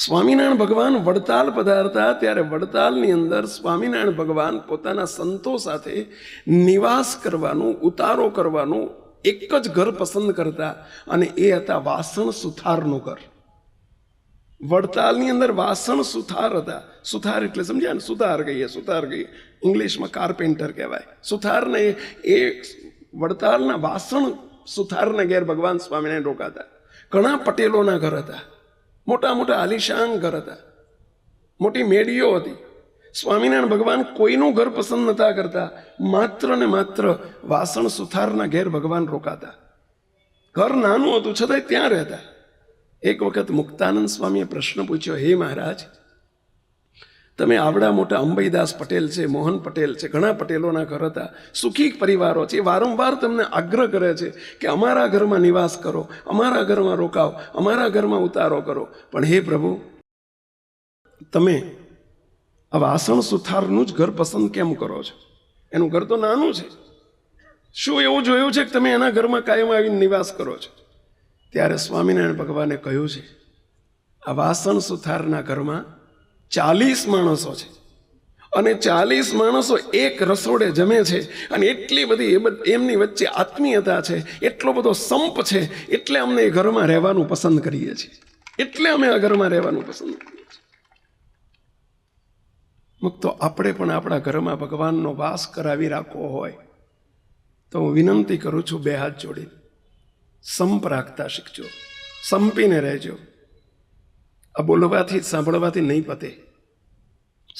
સ્વામિનારાયણ ભગવાન વડતાલ પધારતા ત્યારે વડતાલની અંદર સ્વામિનારાયણ ભગવાન પોતાના સંતો સાથે નિવાસ કરવાનું, ઉતારો કરવાનું એક જ ઘર પસંદ કરતા, અને એ હતા વાસણ સુથારનું ઘર. વડતાલની અંદર વાસણ સુથાર હતા. સુથાર એટલે સમજ્યા ને, સુથાર કહીએ, સુથાર કહીએ, ઇંગ્લિશમાં કાર્પેન્ટર કહેવાય. સુથારને એ વડતાલના વાસણ સુથારના ઘેર ભગવાન સ્વામિનારાયણ રોકાતા. ઘણા પટેલોના ઘર હતા, મોટા મોટા આલિશાન ઘર હતા, મોટી મેડીઓ હતી. સ્વામિનારાયણ ભગવાન કોઈનું ઘર પસંદ નતા કરતા, માત્ર ને માત્ર વાસણ સુથારના ઘેર ભગવાન રોકાતા. ઘર નાનું હતું છતાંય ત્યાં રહેતા. એક વખત મુક્તાનંદ સ્વામીએ પ્રશ્ન પૂછ્યો, હે મહારાજ, તમે આવડા મોટા અંબઈદાસ પટેલ છે, મોહન પટેલ છે, ઘણા પટેલોના ઘર હતા, સુખી પરિવારો છે, વારંવાર તમને આગ્રહ કરે છે કે અમારા ઘરમાં નિવાસ કરો, અમારા ઘરમાં રોકાઓ, અમારા ઘરમાં ઉતારો કરો, પણ હે પ્રભુ, તમે આ વાસણ સુથારનું જ ઘર પસંદ કેમ કરો છો? એનું ઘર તો નાનું છે. શું એવું જોયું છે કે તમે એના ઘરમાં કાયમ આવીને નિવાસ કરો છો? ત્યારે સ્વામિનારાયણ ભગવાને કહ્યું છે, આ વાસણ સુથારના ઘરમાં 40 માણસો છે, અને 40 માણસો એક રસોડે જમે છે, અને એટલી બધી એમની વચ્ચે આત્મીયતા છે, એટલો બધો સંપ છે, એટલે અમને એ ઘરમાં રહેવાનું પસંદ કરીએ છીએ, એટલે અમે આ ઘરમાં રહેવાનું પસંદ કરીએ છીએ. મુક્તો આપણે પણ આપણા ઘરમાં ભગવાનનો વાસ કરાવી રાખવો હોય તો હું વિનંતી કરું છું, 2 હાથ જોડી સંપ રાખતા શીખજો, સંપીને રહેજો. આ બોલવાથી સાંભળવાથી નહીં પતે.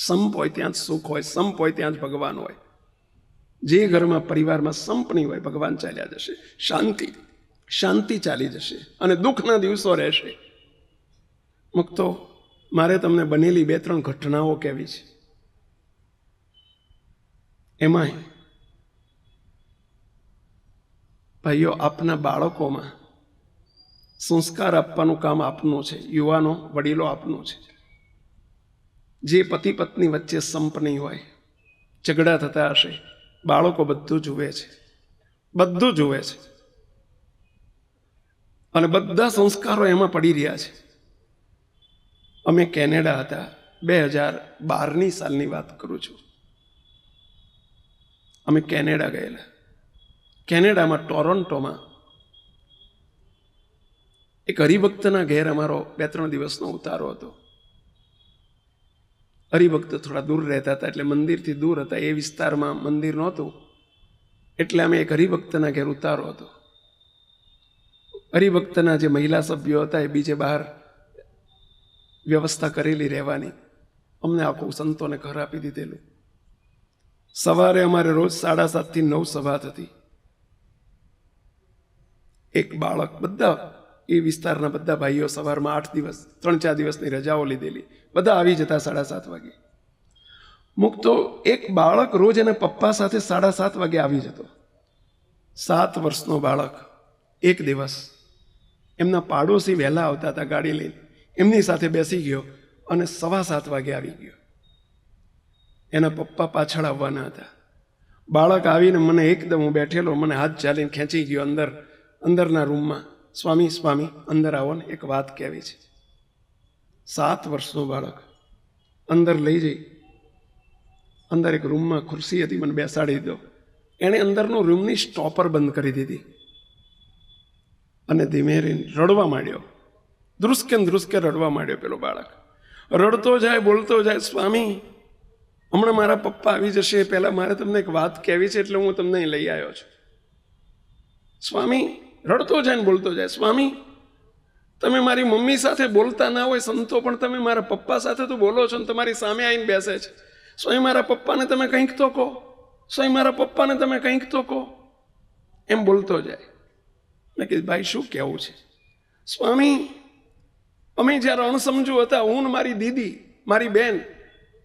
સંપ હોય ત્યાં જ સુખ હોય, સંપ હોય ત્યાં જ ભગવાન હોય. જે ઘરમાં પરિવારમાં સંપ નહીં હોય, ભગવાન ચાલ્યા જશે, શાંતિ ચાલી જશે, અને દુઃખના દિવસો રહેશે. મુક્તો મારે તમને બનેલી 2-3 ઘટનાઓ કહેવી છે. એમાંય ભાઈઓ, આપના બાળકોમાં સંસ્કાર આપવાનું કામ આપનું છે. યુવાનો, વડીલો, આપનું છે. જે પતિ પત્ની વચ્ચે સંપ નહીં હોય, ઝઘડા થતા હશે, બાળકો બધું જુએ છે, બધું જુએ છે, અને બધા સંસ્કારો એમાં પડી રહ્યા છે. અમે કેનેડા હતા, 2012ની સાલની વાત કરું છું. અમે કેનેડા ગયેલા. કેનેડામાં ટોરોન્ટોમાં એક હરિભક્તના ઘેર અમારો 2-3 દિવસનો ઉતારો હતો. હરિભક્ત થોડા દૂર રહેતા હતા, એટલે મંદિરથી દૂર હતા, એ વિસ્તારમાં મંદિર નહોતું, એટલે અમે એક હરિભક્તના ઘેર ઉતારો હતો. હરિભક્તના જે મહિલા સભ્યો હતા એ બીજે બહાર વ્યવસ્થા કરેલી રહેવાની. અમને આખું સંતોને ઘર આપી દીધેલું. સવારે અમારે રોજ 7:30 થી 9 સભા થતી. એક બાળક, બધા એ વિસ્તારના બધા ભાઈઓ સવારમાં 8 દિવસ, 3-4 દિવસની રજાઓ લીધેલી, બધા આવી જતા 7:30 વાગે. મુક્તો એક બાળક રોજ એના પપ્પા સાથે 7:30 વાગે આવી જતો. 7 વર્ષનો બાળક એક દિવસ એમના પાડોશી વહેલા આવતા હતા ગાડી લઈને, એમની સાથે બેસી ગયો અને 7:15 વાગે આવી ગયો. એના પપ્પા પાછળ આવવાના હતા. બાળક આવીને મને એકદમ, હું બેઠેલો, મને હાથ ચાલીને ખેંચી ગયો અંદરના રૂમમાં. સ્વામી અંદર આવો ને, એક વાત કહેવી છે. 7 વર્ષનો બાળક અંદર લઈ જઈ, અંદર એક રૂમમાં ખુરશી હતી, મને બેસાડી દીધો. એણે અંદરનો રૂમની સ્ટોપર બંધ કરી દીધી અને ધીમે રહીને રડવા માંડ્યો. ધ્રુસકે રડવા માંડ્યો પેલો બાળક. રડતો જાય, બોલતો જાય, સ્વામી હમણાં મારા પપ્પા આવી જશે, પહેલા મારે તમને એક વાત કહેવી છે, એટલે હું તમને અહીં લઈ આવ્યો છું. સ્વામી રડતો જાય ને બોલતો જાય, સ્વામી તમે મારી મમ્મી સાથે બોલતા ના હોય સંતો, પણ તમે મારા પપ્પા સાથે તો બોલો છો ને, તમારી સામે આવીને બેસે છે. સ્વામી મારા પપ્પાને તમે કંઈક તો કહો, સ્વામી મારા પપ્પાને તમે કંઈક તો કહો, એમ બોલતો જાય. મેં કીધું, ભાઈ શું કહેવું છે? સ્વામી અમે જ્યારે અણસમજુ હતા, હું ને મારી દીદી, મારી બેન,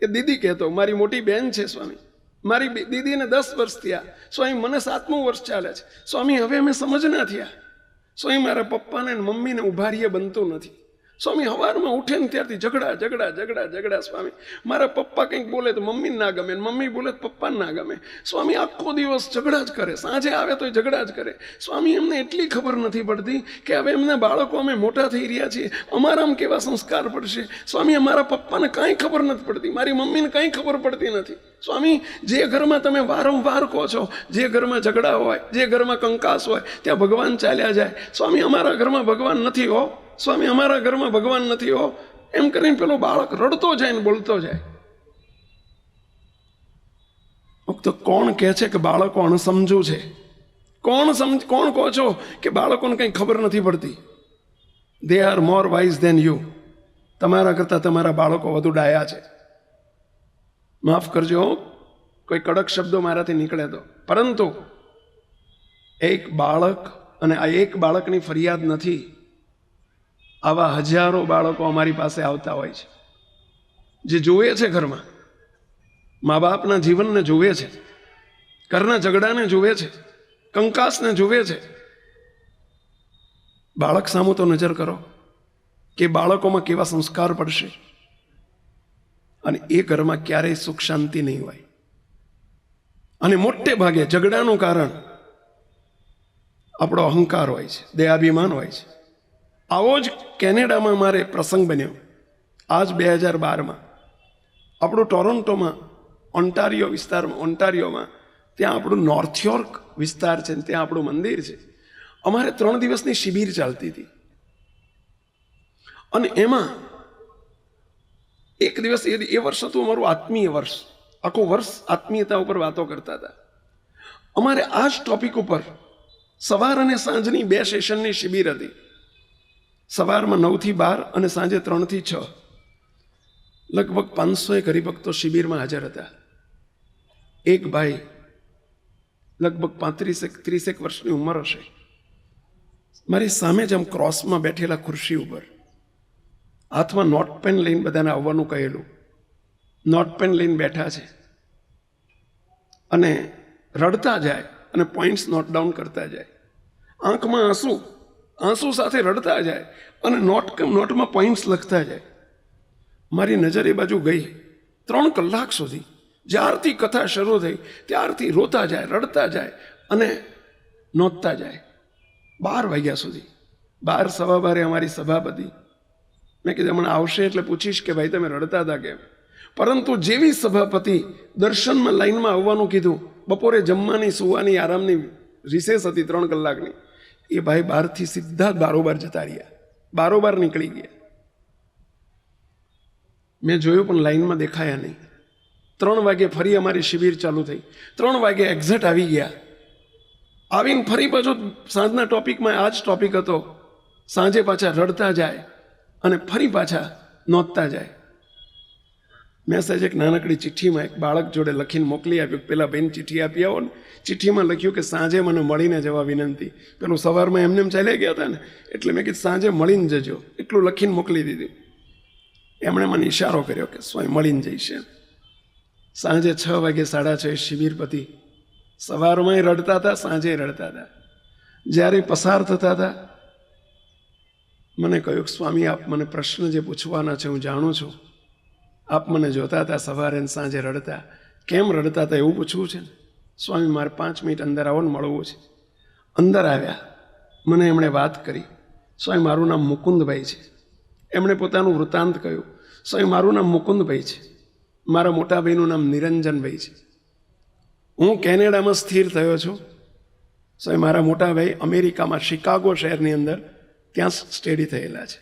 એ દીદી કહેતો, મારી મોટી બેન છે સ્વામી, મારી દીદીને 10 વર્ષ થયા, સ્વામી મને 7મું વર્ષ ચાલે છે. સ્વામી હવે અમે સમજના થયા. સ્વામી મારા પપ્પાને મમ્મીને ઉભા રહીએ બનતું નથી. સ્વામી સવારમાં ઉઠે ને ત્યારથી ઝઘડા ઝઘડા ઝઘડા ઝઘડા. સ્વામી મારા પપ્પા કંઈક બોલે તો મમ્મીને ના ગમે, મમ્મી બોલે તો પપ્પાને ના ગમે. સ્વામી આખો દિવસ ઝઘડા જ કરે, સાંજે આવે તો ઝઘડા જ કરે. સ્વામી એમને એટલી ખબર નથી પડતી કે હવે એમને બાળકો અમે મોટા થઈ રહ્યા છીએ, અમારામાં કેવા સંસ્કાર પડશે. સ્વામી અમારા પપ્પાને કાંઈ ખબર નથી પડતી, મારી મમ્મીને કાંઈ ખબર પડતી નથી. સ્વામી જે ઘરમાં તમે વારંવાર કહો છો, જે ઘરમાં ઝઘડા હોય, જે ઘરમાં કંકાસ હોય, ત્યાં ભગવાન ચાલ્યા જાય. સ્વામી અમારા ઘરમાં ભગવાન નથી હો, સ્વામી અમારા ઘરમાં ભગવાન નથી હો, એમ કરીને પેલો બાળક રડતો જાય ને બોલતો જાય. તો કોણ કહે છે કે બાળકો અણસમજુ છે? કોણ કહો છો કે બાળકોને કંઈ ખબર નથી પડતી? They are more wise than you. તમારા કરતાં તમારા બાળકો વધુ ડાયા છે. માફ કરજો, કોઈ કડક શબ્દો મારાથી નીકળે તો, પરંતુ એક બાળક, અને આ એક બાળકની ફરિયાદ નથી, આવા હજારો બાળકો અમારી પાસે આવતા હોય છે, જે જોવે છે ઘરમાં, મા બાપના જીવનને જોવે છે, ઘરના ઝઘડાને જોવે છે, કંકાસને જોવે છે. બાળક સામું તો નજર કરો કે બાળકોમાં કેવા સંસ્કાર પડશે, અને એ ઘરમાં ક્યારેય સુખ શાંતિ નહીં હોય. અને મોટે ભાગે ઝઘડાનું કારણ આપણો અહંકાર હોય છે, દેહાભિમાન હોય છે. આવો જ કેનેડામાં મારે પ્રસંગ બન્યો, આજ 2012માં. આપણું ટોરોન્ટોમાં ઓન્ટારિયો વિસ્તારમાં, ઓન્ટારિયોમાં ત્યાં આપણું નોર્થ યોર્ક વિસ્તાર છે, ત્યાં આપણું મંદિર છે. અમારે 3 દિવસની શિબિર ચાલતી હતી, અને એમાં એક દિવસ એ વર્ષ હતું અમારું આત્મીય વર્ષ. આખું વર્ષ આત્મીયતા ઉપર વાતો કરતા હતા. અમારે આ જ ટોપિક ઉપર સવાર અને સાંજની 2 સેશનની શિબિર હતી. સવારમાં 9 થી 12 અને સાંજે 3 થી 6. લગભગ 500 હરિભક્તો શિબિરમાં હાજર હતા. એક ભાઈ લગભગ 35-30 વર્ષની ઉંમર હશે, મારી સામે જ આમ ક્રોસમાં બેઠેલા ખુરશી ઉપર હાથમાં નોટ પેન લઈને બધાને આવવાનું કહેલું. નોટ પેન લઈને બેઠા છે અને રડતા જાય અને પોઈન્ટ્સ નોટ ડાઉન કરતા જાય. આંખમાં આંસુ સાથે રડતા જાય અને નોટમાં પોઈન્ટ્સ લખતા જાય. મારી નજર એ બાજુ ગઈ. 3 કલાક સુધી, જ્યારથી કથા શરૂ થઈ ત્યારથી રોતા જાય, રડતા જાય અને નોંધતા જાય. 12 વાગ્યા સુધી. 12-12:15 અમારી સભા હતી. મેં કીધું હમણાં આવશે એટલે પૂછીશ કે ભાઈ તમે રડતા હતા કેમ. પરંતુ જેવી સભાપતિ દર્શનમાં લાઈનમાં આવવાનું કીધું, બપોરે જમવાની, સુવાની, આરામની રિસેસ હતી 3 કલાકની, એ ભાઈ બહારથી સીધા બારોબાર જતા રહ્યા, બારોબાર નીકળી ગયા. મેં જોયું પણ લાઈનમાં દેખાયા નહીં. 3 વાગે ફરી અમારી શિબિર ચાલુ થઈ. 3 વાગે એક્ઝેક્ટ આવી ગયા. આવીને ફરી પાછું સાંજના ટોપિકમાં આ જ ટોપિક હતો. સાંજે પાછા રડતા જાય અને ફરી પાછા નોંધતા જાય. મેસેજ એક નાનકડી ચિઠ્ઠીમાં એક બાળક જોડે લખીને મોકલી આપ્યું. પેલા બેન ચિઠ્ઠી આપી આવો ને, ચિઠ્ઠીમાં લખ્યું કે સાંજે મને મળીને જવા વિનંતી. પેલું સવારમાં એમને ચાલ્યા ગયા હતા ને, એટલે મેં કીધું સાંજે મળીને જજો, એટલું લખીને મોકલી દીધું. એમણે મને ઈશારો કર્યો કે સ્વામી મળીને જઈશે. સાંજે 6 વાગે 6:30 શિબિર પતી. સવારમાં રડતા હતા, સાંજે રડતા હતા. જ્યારે પસાર થતા હતા મને કહ્યું, સ્વામી આપ મને પ્રશ્ન જે પૂછવાના છે હું જાણું છું. આપ મને જોતા હતા સવારે અને સાંજે રડતા, કેમ રડતા હતા એવું પૂછવું છે ને. સ્વામી મારે 5 મિનિટ અંદર આવો ને મળવું છે. અંદર આવ્યા. મને એમણે વાત કરી, સ્વામી મારું નામ મુકુંદભાઈ છે. એમણે પોતાનું વૃત્તાંત કહ્યું, સ્વામી મારું નામ મુકુંદભાઈ છે, મારા મોટા ભાઈનું નામ નિરંજનભાઈ છે. હું કેનેડામાં સ્થિર થયો છું. સ્વામી મારા મોટા ભાઈ અમેરિકામાં શિકાગો શહેરની અંદર ત્યાં સ્ટડી થયેલા છે.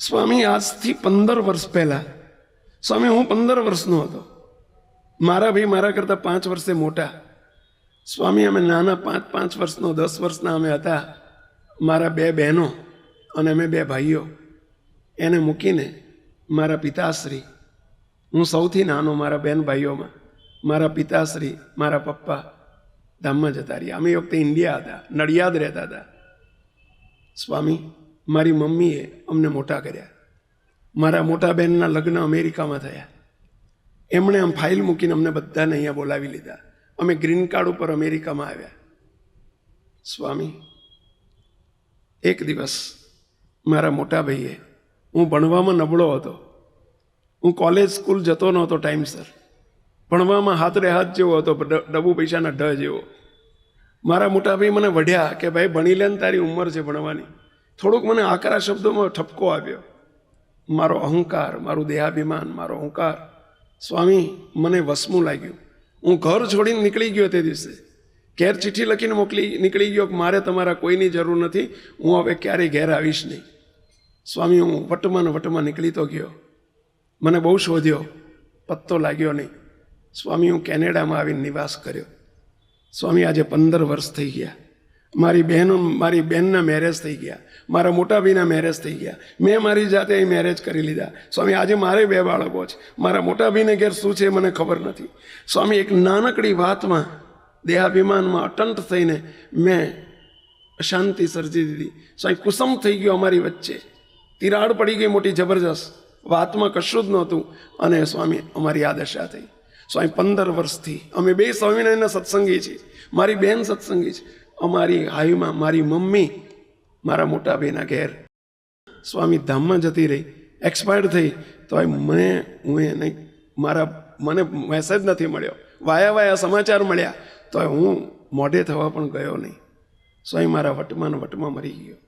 સ્વામી આજથી 15 વર્ષ પહેલાં, સ્વામી હું 15 વર્ષનો હતો, મારા ભાઈ મારા કરતાં 5 વર્ષે મોટા. સ્વામી અમે નાના 5 વર્ષનો, 10 વર્ષના અમે હતા. મારા 2 બહેનો અને અમે 2 ભાઈઓ. એને મૂકીને મારા પિતાશ્રી, હું સૌથી નાનો મારા બહેન ભાઈઓમાં, મારા પિતાશ્રી, મારા પપ્પા ધામમાં જતા રહ્યા. અમે એ વખતે ઇન્ડિયા હતા, નડિયાદ રહેતા હતા. સ્વામી મારી મમ્મીએ અમને મોટા કર્યા. મારા મોટા બહેનના લગ્ન અમેરિકામાં થયા. એમણે આમ ફાઇલ મૂકીને અમને બધાને અહીંયા બોલાવી લીધા. અમે ગ્રીન કાર્ડ ઉપર અમેરિકામાં આવ્યા. સ્વામી એક દિવસ મારા મોટા ભાઈએ હું ભણવામાં નબળો હતો. હું કોલેજ સ્કૂલ જતો નહોતો ટાઈમસર. ભણવામાં હાથરે હાથ જેવો હતો, ડબુ પૈસાના ઢ જેવો. મારા મોટા ભાઈ મને વઢ્યા કે ભાઈ ભણી લે ને, તારી ઉંમર છે ભણવાની. થોડુંક મને આકરા શબ્દોમાં ઠપકો આપ્યો. મારો અહંકાર, મારું દેહાભિમાન, મારો અહંકાર સ્વામી મને વસમું લાગ્યું. હું ઘર છોડીને નીકળી ગયો તે દિવસે. ઘેર ચિઠ્ઠી લખીને નીકળી ગયો કે મારે તમારા કોઈની જરૂર નથી, હું હવે ક્યારેય ઘેર આવીશ નહીં. સ્વામી હું વટમાં ને વટમાં નીકળી તો ગયો. મને બહુ શોધ્યો, પત્તો લાગ્યો નહીં. સ્વામી હું કેનેડામાં આવીને નિવાસ કર્યો. સ્વામી આજે 15 વર્ષ થઈ ગયા. મારી બહેનના મેરેજ થઈ ગયા, મારા મોટા ભાઈના મેરેજ થઈ ગયા. મેં મારી જાતે અહીં મેરેજ કરી લીધા. સ્વામી આજે મારે 2 બાળકો છે. મારા મોટા ભાઈને ઘેર શું છે મને ખબર નથી. સ્વામી એક નાનકડી વાતમાં દેહાભિમાનમાં અટંટ થઈને મેં અશાંતિ સર્જી દીધી. સ્વામી કુસમ થઈ ગયો અમારી વચ્ચે, તિરાડ પડી ગઈ મોટી જબરજસ્ત. વાતમાં કશું જ નહોતું અને સ્વામી અમારી આ દશા થઈ. સ્વામી 15 વર્ષથી અમે 2 સ્વામિનારાયણના સત્સંગી છીએ. મારી બહેન સત્સંગી છે. અમારી હાઈમાં મારી મમ્મી મારા મોટા ભાઈના ઘેર સ્વામી ધામમાં જતી રહી, એક્સપાયર્ડ થઈ. તો મને મેસેજ નથી મળ્યો, વાયા સમાચાર મળ્યા તો હું મોઢે થવા પણ ગયો નહીં. સ્વામી મારા વટમાં મરી ગયો.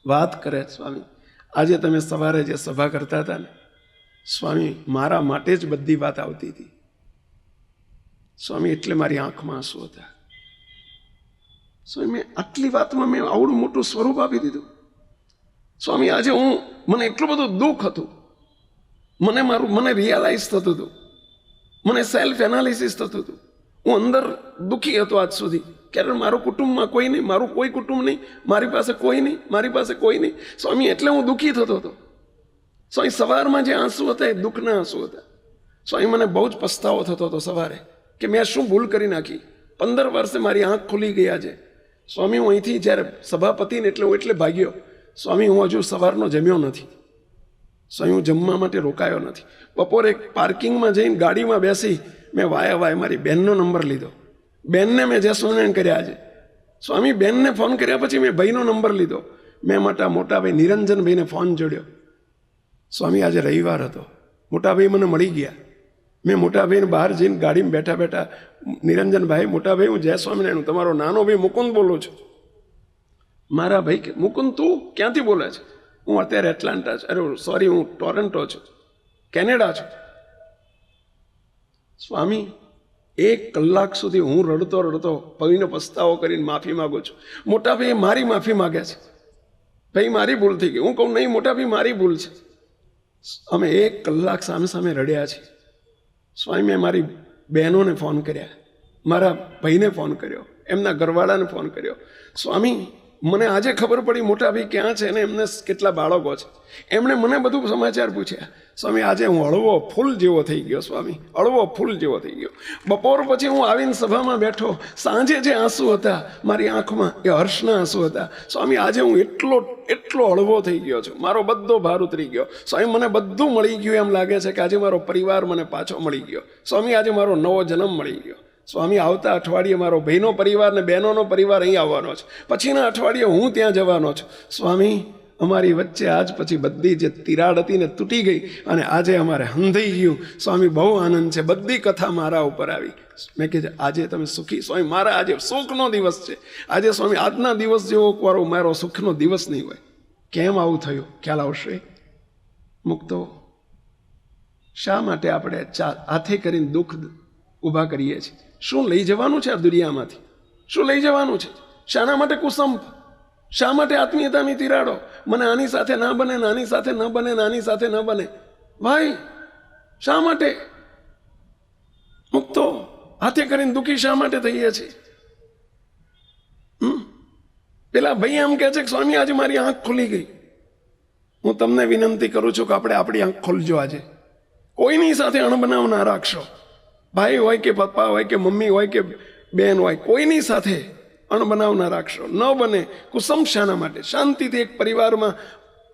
વાત કરે સ્વામી આજે તમે સવારે જે સભા કરતા હતા ને સ્વામી, મારા માટે જ બધી વાત આવતી હતી સ્વામી, એટલે મારી આંખમાં આંસુ હતા. સ્વામી મેં આટલી વાતમાં મેં આવડું મોટું સ્વરૂપ આપી દીધું. સ્વામી આજે મને એટલું બધું દુઃખ હતું, મને રિયલાઇઝ થતું હતું, મને સેલ્ફ એનાલિસિસ થતું હતું. હું અંદર દુઃખી હતો આજ સુધી. કારણ મારું કુટુંબમાં કોઈ નહીં, મારું કોઈ કુટુંબ નહીં, મારી પાસે કોઈ નહીં. સ્વામી એટલે હું દુઃખી થતો હતો. સ્વામી સવારમાં જે આંસુ હતા એ દુઃખના આંસુ હતા. સ્વામી મને બહુ જ પસ્તાવો થતો હતો સવારે કે મેં શું ભૂલ કરી નાખી. 15 વર્ષે મારી આંખ ખુલી ગયા છે. સ્વામી હું અહીંથી જ્યારે સભાપતિને હું એટલે ભાગ્યો. સ્વામી હું હજુ સવારનો જમ્યો નથી. સ્વામી હું જમવા માટે રોકાયો નથી. બપોરે પાર્કિંગમાં જઈને ગાડીમાં બેસી મેં વાયા મારી બહેનનો નંબર લીધો. બહેનને મેં જય સ્વામિનારાયણ કર્યા આજે. સ્વામી બહેનને ફોન કર્યા પછી મેં ભાઈનો નંબર લીધો. મેં મોટા ભાઈ નિરંજનભાઈને ફોન જોડ્યો. સ્વામી આજે રવિવાર હતો, મોટા ભાઈ મને મળી ગયા. મેં મોટા ભાઈને બહાર જઈને ગાડીમાં બેઠા નિરંજનભાઈ, મોટા ભાઈ હું જય સ્વામિનારાયણ, તમારો નાનો ભાઈ મુકુંદ બોલું છું. મારા ભાઈ કે મુકુંદ તું ક્યાંથી બોલે છે? હું અત્યારે એટલાન્ટા છું, હું ટોરન્ટો છું, કેનેડા છું. સ્વામી 1 કલાક સુધી હું રડતો ભાઈને પસ્તાવો કરીને માફી માગું છું. મોટા ભાઈ મારી માફી માગે છે, ભાઈ મારી ભૂલ થઈ ગઈ. હું કહું નહીં મોટા ભાઈ મારી ભૂલ છે. અમે 1 કલાક સામે રડ્યા છીએ. સ્વામી મેં મારી બહેનોને ફોન કર્યા, મારા ભાઈને ફોન કર્યો, એમના ઘરવાળાને ફોન કર્યો. સ્વામી મને આજે ખબર પડી મોટા ભાઈ ક્યાં છે અને એમને કેટલા બાળકો છે. એમણે મને બધું સમાચાર પૂછ્યા. સ્વામી આજે હું હળવો ફૂલ જેવો થઈ ગયો. સ્વામી હળવો ફૂલ જેવો થઈ ગયો. બપોર પછી હું આવીને સભામાં બેઠો. સાંજે જે આંસુ હતા મારી આંખમાં એ હર્ષના આંસુ હતા. સ્વામી આજે હું એટલો હળવો થઈ ગયો છું. મારો બધો ભાર ઉતરી ગયો. સ્વામી મને બધું મળી ગયું એમ લાગે છે કે આજે મારો પરિવાર મને પાછો મળી ગયો. સ્વામી આજે મારો નવો જન્મ મળી ગયો. સ્વામી આવતા અઠવાડિયે મારો ભાઈનો પરિવાર ને બહેનોનો પરિવાર અહીં આવવાનો છે. પછીના અઠવાડિયે હું ત્યાં જવાનો છું. સ્વામી અમારી વચ્ચે આજ પછી બધી જે તિરાડ હતી ને તૂટી ગઈ અને આજે અમારે હંધાઈ ગયું. સ્વામી બહુ આનંદ છે. બધી કથા મારા ઉપર આવી. મેં કીધું આજે તમે સુખી? સ્વામી મારા આજે સુખનો દિવસ છે. આજે સ્વામી આજના દિવસ જેવો મારો સુખનો દિવસ નહીં હોય. કેમ આવું થયું ખ્યાલ આવશે? મુક્તો શા માટે આપણે હાથે કરીને દુઃખ ઊભા કરીએ છીએ? શું લઈ જવાનું છે આ દુનિયામાંથી? શું લઈ જવાનું છે? શાના માટે કુસંપ? શા માટે આત્મીયતાની તિરાડો? મને આની સાથે ના બને, નાની સાથે ન બને, નાની સાથે ન બને. ભાઈ શા માટે મુક્તો હાથે કરીને દુઃખી શા માટે થઈએ છીએ? પેલા ભાઈ એમ કહે છે કે સ્વામી આજે મારી આંખ ખુલી ગઈ. હું તમને વિનંતી કરું છું કે આપણે આપણી આંખ ખોલજો. આજે કોઈની સાથે અણબનાવ ના રાખશો. ભાઈ હોય કે પપ્પા હોય કે મમ્મી હોય કે બેન હોય, કોઈની સાથે અણબનાવ ના રાખશો. ન બને કુસમ શાના માટે? શાંતિથી એક પરિવારમાં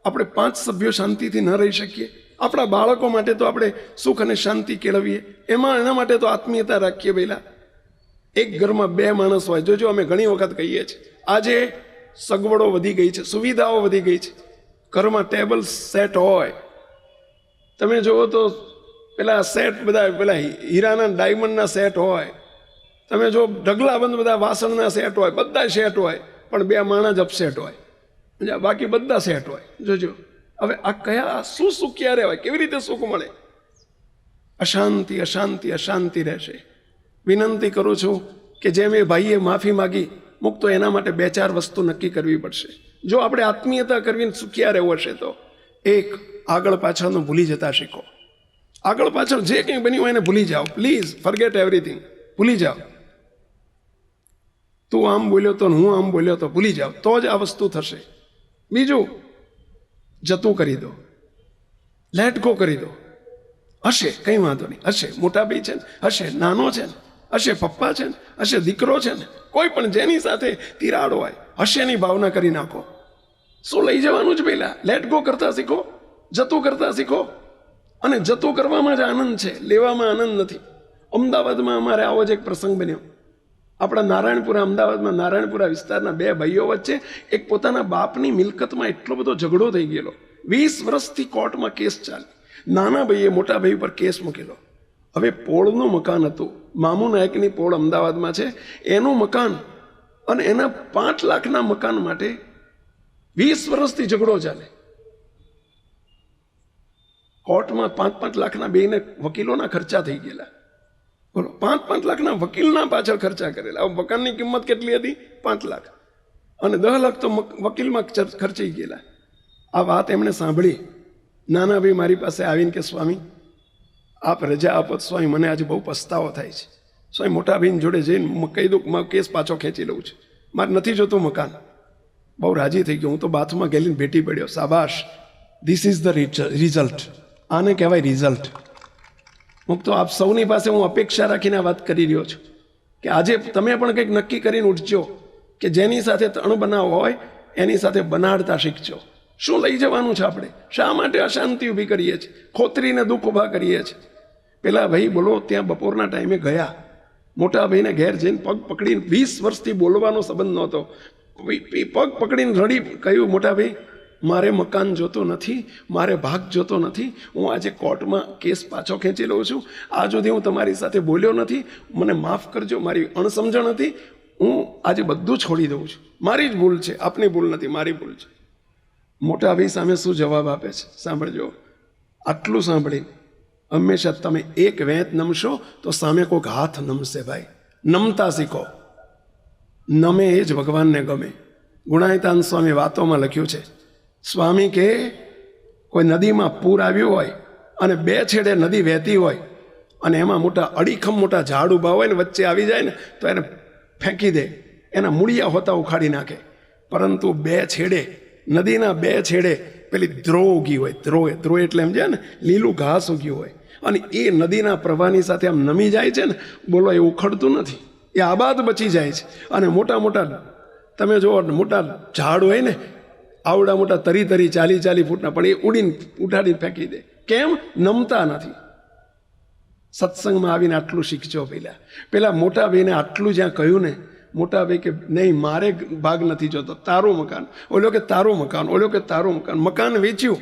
આપણે 5 સભ્યો શાંતિથી ન રહી શકીએ? આપણા બાળકો માટે તો આપણે સુખ અને શાંતિ કેળવીએ. એના માટે તો આત્મીયતા રાખીએ. પહેલા એક ઘરમાં 2 માણસ હોય. જોજો અમે ઘણી વખત કહીએ છીએ આજે સગવડો વધી ગઈ છે, સુવિધાઓ વધી ગઈ છે. ઘરમાં ટેબલ સેટ હોય, તમે જુઓ તો પેલા સેટ બધા પેલા હીરાના ડાયમંડના સેટ હોય, તમે જો ઢગલાબંધ બધા વાસણના સેટ હોય, બધા સેટ હોય, પણ બે માણસ જ અપસેટ હોય, બાકી બધા સેટ હોય. જોજો હવે આ કયા શું સુખ ક્યારે હોય, કેવી રીતે સુખ મળે? અશાંતિ અશાંતિ અશાંતિ રહેશે. વિનંતી કરું છું કે જેમ એ ભાઈએ માફી માગી, મુક્તો એના માટે 2-4 વસ્તુ નક્કી કરવી પડશે. જો આપણે આત્મીયતા કરવીને સુખિયા રહેવું હશે તો એક, આગળ પાછળનું ભૂલી જતા શીખો. આગળ પાછળ જે કંઈ બન્યું હોય એને ભૂલી જાઓ. Please forget everything. ભૂલી જાઓ. તું આમ બોલ્યો તો હું આમ બોલ્યો તો ભૂલી જાઓ, તો જ આ વસ્તુ થશે. બીજું, જતું કરી દો, લેટ ગો કરી દો. હશે કંઈ વાંધો નહીં, હશે મોટા ભાઈ છે ને, હશે નાનો છે ને, હશે પપ્પા છે ને, હશે દીકરો છે ને, કોઈ પણ જેની સાથે તિરાડ હોય, હશેની ભાવના કરી નાખો. શું લઈ જવાનું જ પહેલા લેટ ગો કરતા શીખો, જતું કરતા શીખો. અને જતું કરવામાં જ આનંદ છે, લેવામાં આનંદ નથી. અમદાવાદમાં અમારે આવો જ એક પ્રસંગ બન્યો. આપણા નારાયણપુરા, અમદાવાદમાં નારાયણપુરા વિસ્તારના 2 ભાઈઓ વચ્ચે એક પોતાના બાપની મિલકતમાં એટલો બધો ઝઘડો થઈ ગયેલો. 20 વર્ષથી કોર્ટમાં કેસ ચાલે. નાના ભાઈએ મોટા ભાઈ પર કેસ મૂકેલો. હવે પોળનું મકાન હતું, મામુ નાયકની પોળ અમદાવાદમાં છે, એનું મકાન અને એના 5 લાખના મકાન માટે 20 વર્ષથી ઝઘડો ચાલે. કોર્ટમાં 5-5 લાખના બેને વકીલોના ખર્ચા થઈ ગયેલા. બોલો, 5-5 લાખના વકીલના પાછળ ખર્ચા કરેલા. હવે મકાનની કિંમત કેટલી હતી? 5 લાખ, અને 10 લાખ તો વકીલમાં ખર્ચાઈ ગયેલા. આ વાત એમણે સાંભળી. નાના ભાઈ મારી પાસે આવીને કે સ્વામી આપ રજા આપો. સ્વામી મને આજે બહુ પસ્તાવો થાય છે. સ્વામી મોટા ભાઈને જોડે જઈને કહી દઉં કેસ પાછો ખેંચી લઉં છું, મારે નથી જોતું મકાન. બહુ રાજી થઈ ગયો. હું તો બાથમાં ગયેલીને ભેટી પડ્યો. શાબાશ, ધીસ ઇઝ ધ રિઝલ્ટ. આને કહેવાય રિઝલ્ટ. મુક્તો આપ સૌની પાસે હું અપેક્ષા રાખીને આ વાત કરી રહ્યો છું કે આજે તમે પણ કંઈક નક્કી કરીને ઉઠજો કે જેની સાથે અણબનાવ હોય એની સાથે બનાડતા શીખજો. શું લઈ જવાનું છે આપણે? શા માટે અશાંતિ ઊભી કરીએ છીએ, ખોતરીને દુઃખ ઊભા કરીએ છીએ? પેલા ભાઈ બોલો ત્યાં બપોરના ટાઈમે ગયા, મોટા ભાઈને ઘેર જઈને પગ પકડીને, 20 વર્ષથી બોલવાનો સંબંધ નહોતો, પગ પકડીને રડી કહ્યું, મોટા ભાઈ મારે મકાન જોતો નથી, મારે ભાગ જોતો નથી, હું આજે કોર્ટમાં કેસ પાછો ખેંચી લઉં છું. આજ સુધી હું તમારી સાથે બોલ્યો નથી, મને માફ કરજો, મારી અણસમજણ હતી, હું આજે બધું છોડી દઉં છું, મારી જ ભૂલ છે, આપની ભૂલ નથી, મારી ભૂલ છે. મોટા ભાઈ સામે શું જવાબ આપે છે સાંભળજો. આટલું સાંભળી હંમેશા તમે એક વેત નમશો તો સામે કોઈક હાથ નમશે. ભાઈ નમતા શીખો. નમે એ જ ભગવાનને ગમે. ગુણાયતાન સ્વામી વાતોમાં લખ્યું છે, સ્વામી કે કોઈ નદીમાં પૂર આવ્યું હોય અને 2 છેડે નદી વહેતી હોય અને એમાં મોટા અડીખમ મોટા ઝાડ ઊભા હોય ને વચ્ચે આવી જાય ને તો એને ફેંકી દે, એના મૂળિયા હોતા ઉખાડી નાખે. પરંતુ 2 છેડે, નદીના 2 છેડે પેલી દ્રો ઉગી હોય, દ્રો એટલે એમ છે ને લીલું ઘાસ ઉગ્યું હોય, અને એ નદીના પ્રવાહની સાથે આમ નમી જાય છે ને, બોલો એ ઉખડતું નથી, એ આબાદ બચી જાય છે. અને મોટા મોટા તમે જુઓ, મોટા ઝાડ હોય ને આવડા મોટા 30-40 ફૂટના, પણ એ ઉડીને ઉઠાડીને ફેંકી દે. કેમ? નમતા નથી. સત્સંગમાં આવીને આટલું શીખજો. પેલા મોટા ભાઈને આટલું જ્યાં કહ્યું ને, મોટા ભાઈ કે નહીં મારે ભાગ નથી જોતો, તારું મકાન, ઓલો કે તારું મકાન, ઓલો કે તારું મકાન. મકાન વેચ્યું.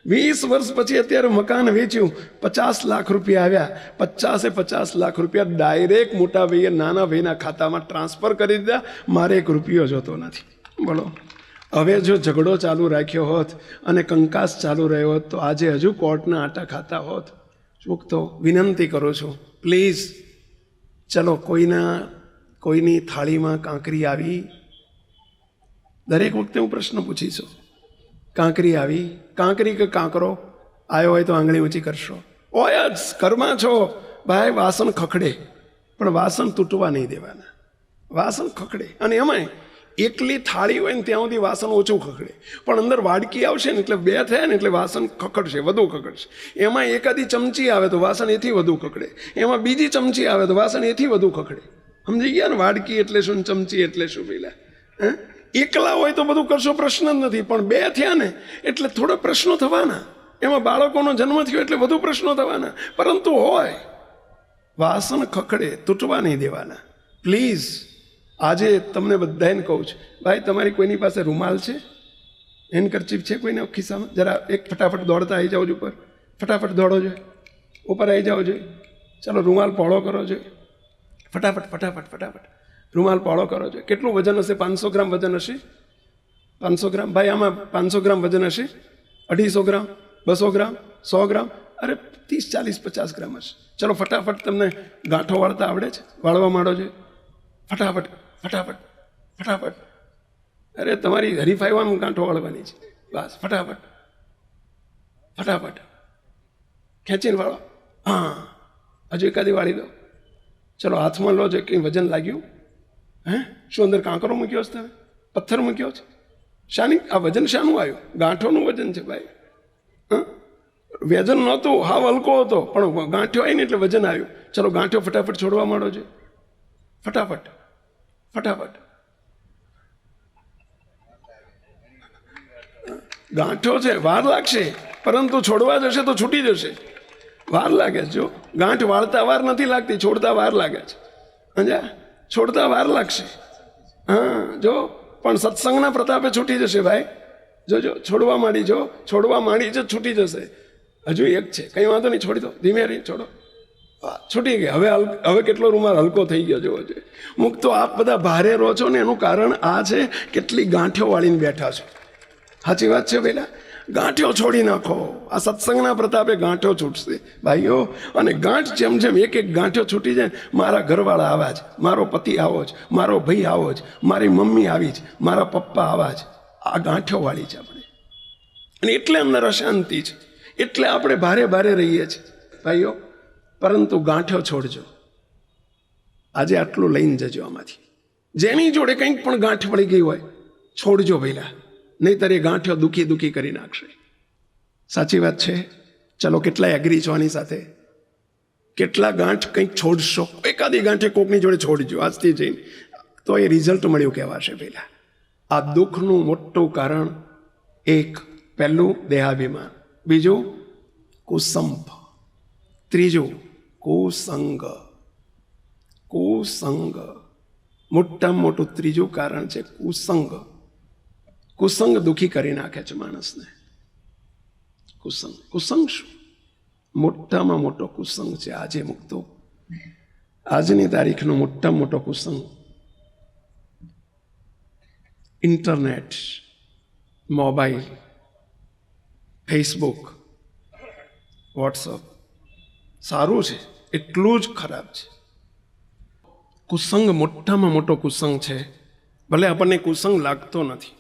20 વર્ષ પછી અત્યારે મકાન વેચ્યું, 50 લાખ રૂપિયા આવ્યા. 50 લાખ રૂપિયા ડાયરેક્ટ મોટા ભાઈએ નાના ભાઈના ખાતામાં ટ્રાન્સફર કરી દીધા. મારે 1 રૂપિયો જોતો નથી. બોલો, હવે જો ઝઘડો ચાલુ રાખ્યો હોત અને કંકાસ ચાલુ રહ્યો હોત તો આજે હજુ કોર્ટના આટા ખાતા હોત. તો વિનંતી કરું છું, પ્લીઝ ચલો, કોઈની થાળીમાં કાંકરી આવી, દરેક વખતે હું પ્રશ્ન પૂછીશું, કાંકરી આવી, કાંકરી કે કાંકરો આવ્યો હોય તો આંગળી ઊંચી કરશો. ઓય જ ઘરમાં છો ભાઈ, વાસણ ખખડે પણ વાસણ તૂટવા નહીં દેવાના. વાસણ ખખડે, અને એમાંય એકલી થાળી હોય ને ત્યાં સુધી વાસણ ઓછું ખખડે, પણ અંદર વાડકી આવશે ને એટલે 2 થયા ને એટલે વાસણ ખખડશે, વધુ ખખડશે. એમાં એકાદી ચમચી આવે તો વાસણ એથી વધુ ખખડે, એમાં બીજી ચમચી આવે તો વાસણ એથી વધુ ખખડે. સમજી ગયા ને? વાડકી એટલે શું, ચમચી એટલે શું? પેલા એકલા હોય તો બધું કરશો, પ્રશ્ન જ નથી, પણ 2 થયા ને એટલે થોડા પ્રશ્નો થવાના. એમાં બાળકોનો જન્મ થયો એટલે વધુ પ્રશ્નો થવાના. પરંતુ હોય વાસણ ખખડે, તૂટવા નહીં દેવાના. પ્લીઝ આજે તમને બધાને કહું છું, ભાઈ તમારી કોઈની પાસે રૂમાલ છે? હેન્ડકરચીફ છે કોઈને ખિસ્સામાં? જરા એક ફટાફટ દોડતા આવી જાઓ ઉપર, ફટાફટ દોડો જોઈએ, ઉપર આવી જાઓ જોઈએ. ચાલો રૂમાલ પહોળો કરો જોઈએ, ફટાફટ ફટાફટ ફટાફટ રૂમાલ પહોળો કરો જોઈએ. કેટલું વજન હશે? 500 ગ્રામ વજન હશે. 500 ગ્રામ ભાઈ, આમાં 500 ગ્રામ વજન હશે. 250 ગ્રામ, 200 ગ્રામ, 100 ગ્રામ, અરે 30, 40, 50 ગ્રામ હશે. ચલો ફટાફટ. તમને ગાંઠો વાળતા આવડે છે? વાળવા માંડો છે ફટાફટ ફટાફટ ફટાફટ. અરે તમારી હરીફાઈમાં ગાંઠો વાળવાની છે. બસ ફટાફટ ફટાફટ ખેંચીને વાળો. હા, હજુ એકાદી વાળી દો. ચલો હાથમાં લો છે. કંઈ વજન લાગ્યું? હે? શું અંદર કાંકરો મૂક્યો છે? તમે પથ્થર મૂક્યો છે? શાની આ વજન શાનું આવ્યું? ગાંઠોનું વજન છે ભાઈ. હા, વજન નહોતું, હાવ હલકો હતો, પણ ગાંઠ્યો આવી ને એટલે વજન આવ્યું. ચલો ગાંઠ્યો ફટાફટ છોડવા માંડો છે. ફટાફટ ફટાફટ. ગાંઠો છે, વાર લાગશે, પરંતુ છોડવા જશે તો છૂટી જશે. વાર લાગે છે. જો ગાંઠ વાળતા વાર નથી લાગતી, છોડતા વાર લાગે છે. સમજ્યા? છોડતા વાર લાગશે. હા, જો પણ સત્સંગના પ્રતાપે છૂટી જશે ભાઈ. જોજો, છોડવા માંડી, જો છોડવા માંડી છે, છૂટી જશે. હજુ એક છે, કંઈ વાંધો નહીં, છોડી દો, ધીમે રહી છોડો. છૂટી ગઈ. હવે કેટલો રૂમાલ હલકો થઈ ગયો જોવો જોઈએ. મુક તો આપ બધા ભારે રહો છો ને એનું કારણ આ છે, કેટલી ગાંઠો વાળીને બેઠા છો. સાચી વાત છે પેલા? ગાંઠો છોડી નાખો. આ સત્સંગના પ્રતાપે ગાંઠો છૂટશે ભાઈઓ. અને ગાંઠ જેમ જેમ એક એક ગાંઠો છૂટી જાય, મારા ઘરવાળા આવા જ, મારો પતિ આવો જ, મારો ભાઈ આવો જ, મારી મમ્મી આવી જ, મારા પપ્પા આવા જ. આ ગાંઠો વાળી છે આપણે. અને એટલે અંદર અશાંતિ છે, એટલે આપણે ભારે ભારે રહીએ છીએ ભાઈઓ. પરંતુ ગાંઠો છોડજો. આજે આટલું લઈને જજો આમાંથી. જેની જોડે કંઈક પણ ગાંઠ વળી ગઈ હોય, છોડજો પહેલા, નહીંતર એ ગાંઠો દુખી દુખી કરી નાખશે. સાચી વાત છે? ચલો, કેટલા એગ્રી છો આની સાથે? કેટલા ગાંઠ કંઈક છોડશો? એકાદી ગાંઠે કોકની જોડે છોડજો આજથી જઈને, તો એ રિઝલ્ટ મળ્યું કહેવાશે. પહેલા આ દુઃખનું મોટું કારણ એક, પહેલું દેહાભિમાન, બીજું કુસંપ, ત્રીજું કુસંગ. કુસંગ મોટામાં મોટું ત્રીજું કારણ છે કુસંગ. કુસંગ દુઃખી કરી નાખે છે માણસને. કુસંગ. કુસંગ શું? મોટામાં મોટો કુસંગ છે આજે મુક્તો. આજની તારીખનો મોટામાં મોટો કુસંગ ઇન્ટરનેટ, મોબાઈલ, ફેસબુક, વોટ્સઅપ. સારું છે, એટલું જ ખરાબ છે. કુસંગ મોટામાં મોટો કુસંગ છે. ભલે આપણને કુસંગ લાગતો નથી,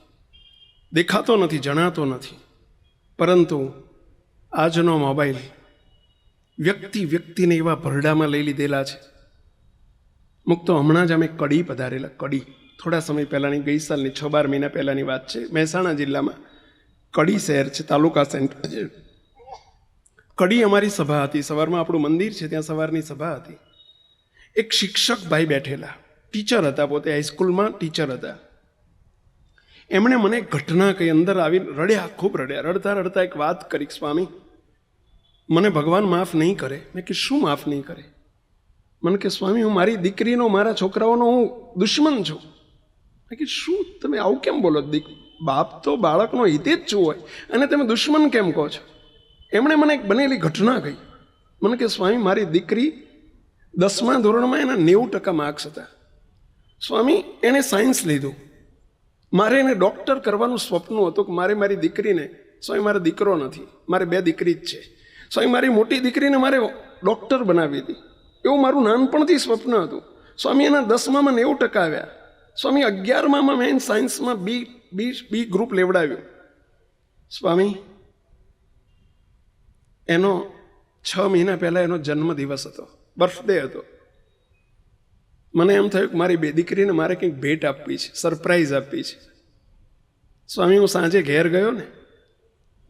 દેખાતો નથી, જણાતો નથી, પરંતુ આજનો મોબાઈલ વ્યક્તિને એવા ભરડામાં લઈ લીધેલા છે. મુક્તો હમણાં જ અમે કડી પધારેલા. કડી થોડા સમય પહેલાંની, ગઈ સાલની 6-12 મહિના પહેલાંની વાત છે. મહેસાણા જિલ્લામાં કડી શહેર છે, તાલુકા સેન્ટર છે. કડી અમારી સભા હતી. સવારમાં આપણું મંદિર છે, ત્યાં સવારની સભા હતી. એક શિક્ષક ભાઈ બેઠેલા, ટીચર હતા, પોતે હાઈસ્કૂલમાં ટીચર હતા. એમણે મને ઘટના કહી, અંદર આવી રડ્યા, ખૂબ રડ્યા. રડતા રડતા એક વાત કરી, સ્વામી મને ભગવાન માફ નહીં કરે. મેં કે શું માફ નહીં કરે? મને કે સ્વામી હું મારી દીકરીનો, મારા છોકરાઓનો હું દુશ્મન છું. મેં કે શું તમે આવું કેમ બોલો? બાપ તો બાળકનો હિતે જ છું હોય, અને તમે દુશ્મન કેમ કહો છો? એમણે મને એક બનેલી ઘટના કહી. મને કે સ્વામી મારી દીકરી 10મા ધોરણમાં એના 90% માર્ક્સ હતા. સ્વામી એણે સાયન્સ લીધું. મારે એને ડૉક્ટર કરવાનું સ્વપ્ન હતું કે મારે મારી દીકરીને, સ્વામી મારે દીકરો નથી, મારે 2 દીકરી જ છે. સ્વામી મારી મોટી દીકરીને મારે ડૉક્ટર બનાવી હતી, એવું મારું નાનપણથી સ્વપ્ન હતું. સ્વામી એના 10મામાં 90% આવ્યા. સ્વામી 11મામાં મેં સાયન્સમાં બી ગ્રુપ લેવડાવ્યું. સ્વામી એનો 6 મહિના પહેલાં એનો જન્મદિવસ હતો, બર્થડે હતો. મને એમ થયું કે મારી 2 દીકરીને મારે કંઈક ભેટ આપવી છે, સરપ્રાઈઝ આપવી છે. સ્વામી હું સાંજે ઘેર ગયો ને,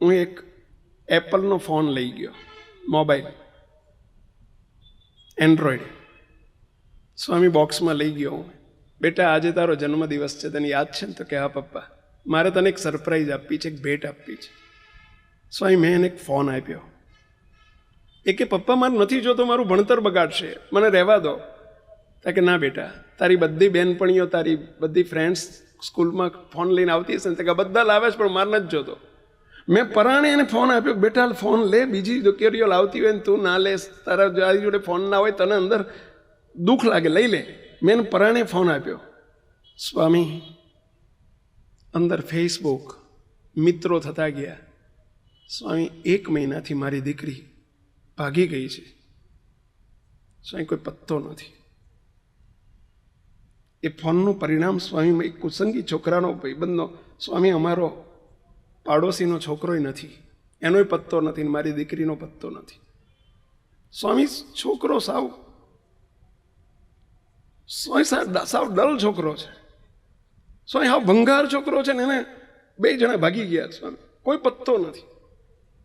હું એક એપલનો ફોન લઈ ગયો, મોબાઈલ એન્ડ્રોઈડ. સ્વામી બોક્સમાં લઈ ગયો હું. બેટા આજે તારો જન્મદિવસ છે, તને યાદ છે ને? તો કે હા પપ્પા, મારે તને એક સરપ્રાઈઝ આપવી છે, એક ભેટ આપવી છે. સ્વામી મેં એને એક ફોન આપ્યો. એ કે પપ્પા મારે નથી જોતો, મારું ભણતર બગાડશે, મને રહેવા દો. કે ના બેટા, તારી બધી બહેનપણીઓ, તારી બધી ફ્રેન્ડ્સ સ્કૂલમાં ફોન લઈને આવતી હશે ને, કે બધા લાવે છે પણ માર નથી જોતો. મેં પરાણે એને ફોન આપ્યો, બેટા ફોન લે, બીજી દીકરીઓ લાવતી હોય ને તું ના લે, તારા જોડે ફોન ના હોય તને અંદર દુઃખ લાગે, લઈ લે. મેં એને પરાણે ફોન આપ્યો. સ્વામી, અંદર ફેસબુક મિત્રો થતા ગયા. સ્વામી, 1 મહિનાથી મારી દીકરી ભાગી ગઈ છે. સ્વામી, કોઈ પત્તો નથી. એ ફોનનું પરિણામ સ્વામી, એક કુસંગી છોકરાનો ભાઈબંધનો, સ્વામી અમારો પાડોશીનો છોકરોય નથી, એનોય પત્તો નથી, ને મારી દીકરીનો પત્તો નથી. સ્વામી, છોકરો સાવ ડલ છોકરો છે. સ્વામી, હાવ ભંગાર છોકરો છે ને એને 2 જણા ભાગી ગયા. સ્વામી, કોઈ પત્તો નથી.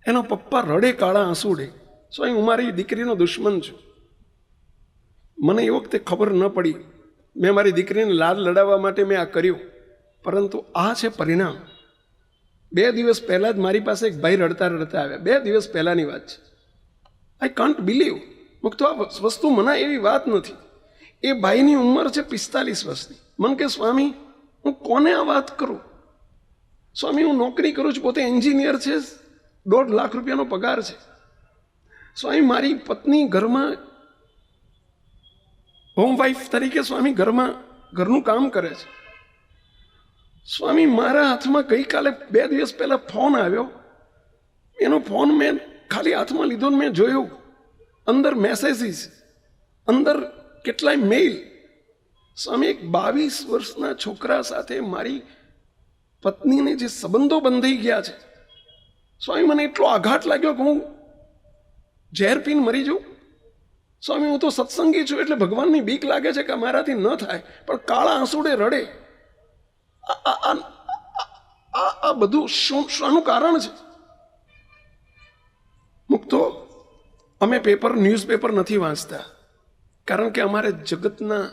એનો પપ્પા રડે કાળા આંસુડે. સ્વામી, હું મારી દીકરીનો દુશ્મન છું. મને એ વખતે ખબર ન પડી. મેં મારી દીકરીને લાડ લડાવવા માટે મેં આ કર્યું, પરંતુ આ છે પરિણામ. 2 દિવસ પહેલાં જ મારી પાસે એક ભાઈ રડતા રડતા આવ્યા. 2 દિવસ પહેલાંની વાત છે. I can't believe. મુક્તો આ વસ્તુ મનાય એવી વાત નથી. એ ભાઈની ઉંમર છે 45 વર્ષની. મને કે સ્વામી, હું કોને આ વાત કરું? સ્વામી, હું નોકરી કરું છું, પોતે એન્જિનિયર છે, 1.5 લાખ રૂપિયાનો પગાર છે. સ્વામી, મારી પત્ની ઘરમાં હોમ વાઇફ તરીકે સ્વામી ઘરનું કામ કરે છે. સ્વામી, મારા હાથમાં ગઈકાલે 2 દિવસ પહેલા ફોન આવ્યો. એનો ફોન મેં ખાલી હાથમાં લીધો ને મેં જોયું, અંદર મેસેજીસ, અંદર કેટલાય મેઇલ. સ્વામી, એક 22 વર્ષના છોકરા સાથે મારી પત્નીને જે સંબંધો બંધાઈ ગયા છે. સ્વામી, મને એટલો આઘાત લાગ્યો કે હું ઝેર પીને મરી જાઉં. સ્વામી, હું તો સત્સંગી છું એટલે ભગવાનની બીક લાગે છે કે મારાથી ન થાય, પણ કાળા આંસુડે રડે. આ બધું શાનું કારણ છે? મુક્તો, અમે ન્યૂઝપેપર નથી વાંચતા, કારણ કે અમારે જગતના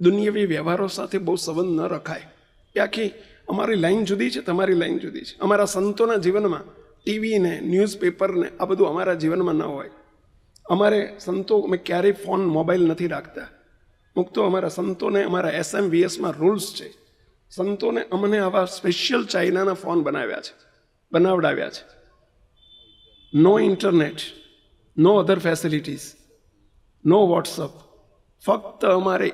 દુનિયાવી વ્યવહારો સાથે બહુ સંબંધ ન રખાય. એ આખી અમારી લાઈન જુદી છે, તમારી લાઈન જુદી છે. અમારા સંતોના જીવનમાં ટીવી ને ન્યૂઝપેપર ને આ બધું અમારા જીવનમાં ન હોય. અમારે સંતો, અમે ક્યારેય ફોન મોબાઈલ નથી રાખતા. મુક્તો, અમારા સંતોને અમારા SMVSમાં રૂલ્સ છે. સંતોને અમને આવા સ્પેશિયલ ચાઇનાના ફોન બનાવડાવ્યા છે. નો ઇન્ટરનેટ, નો અધર ફેસિલિટીઝ, નો વોટ્સઅપ. ફક્ત અમારે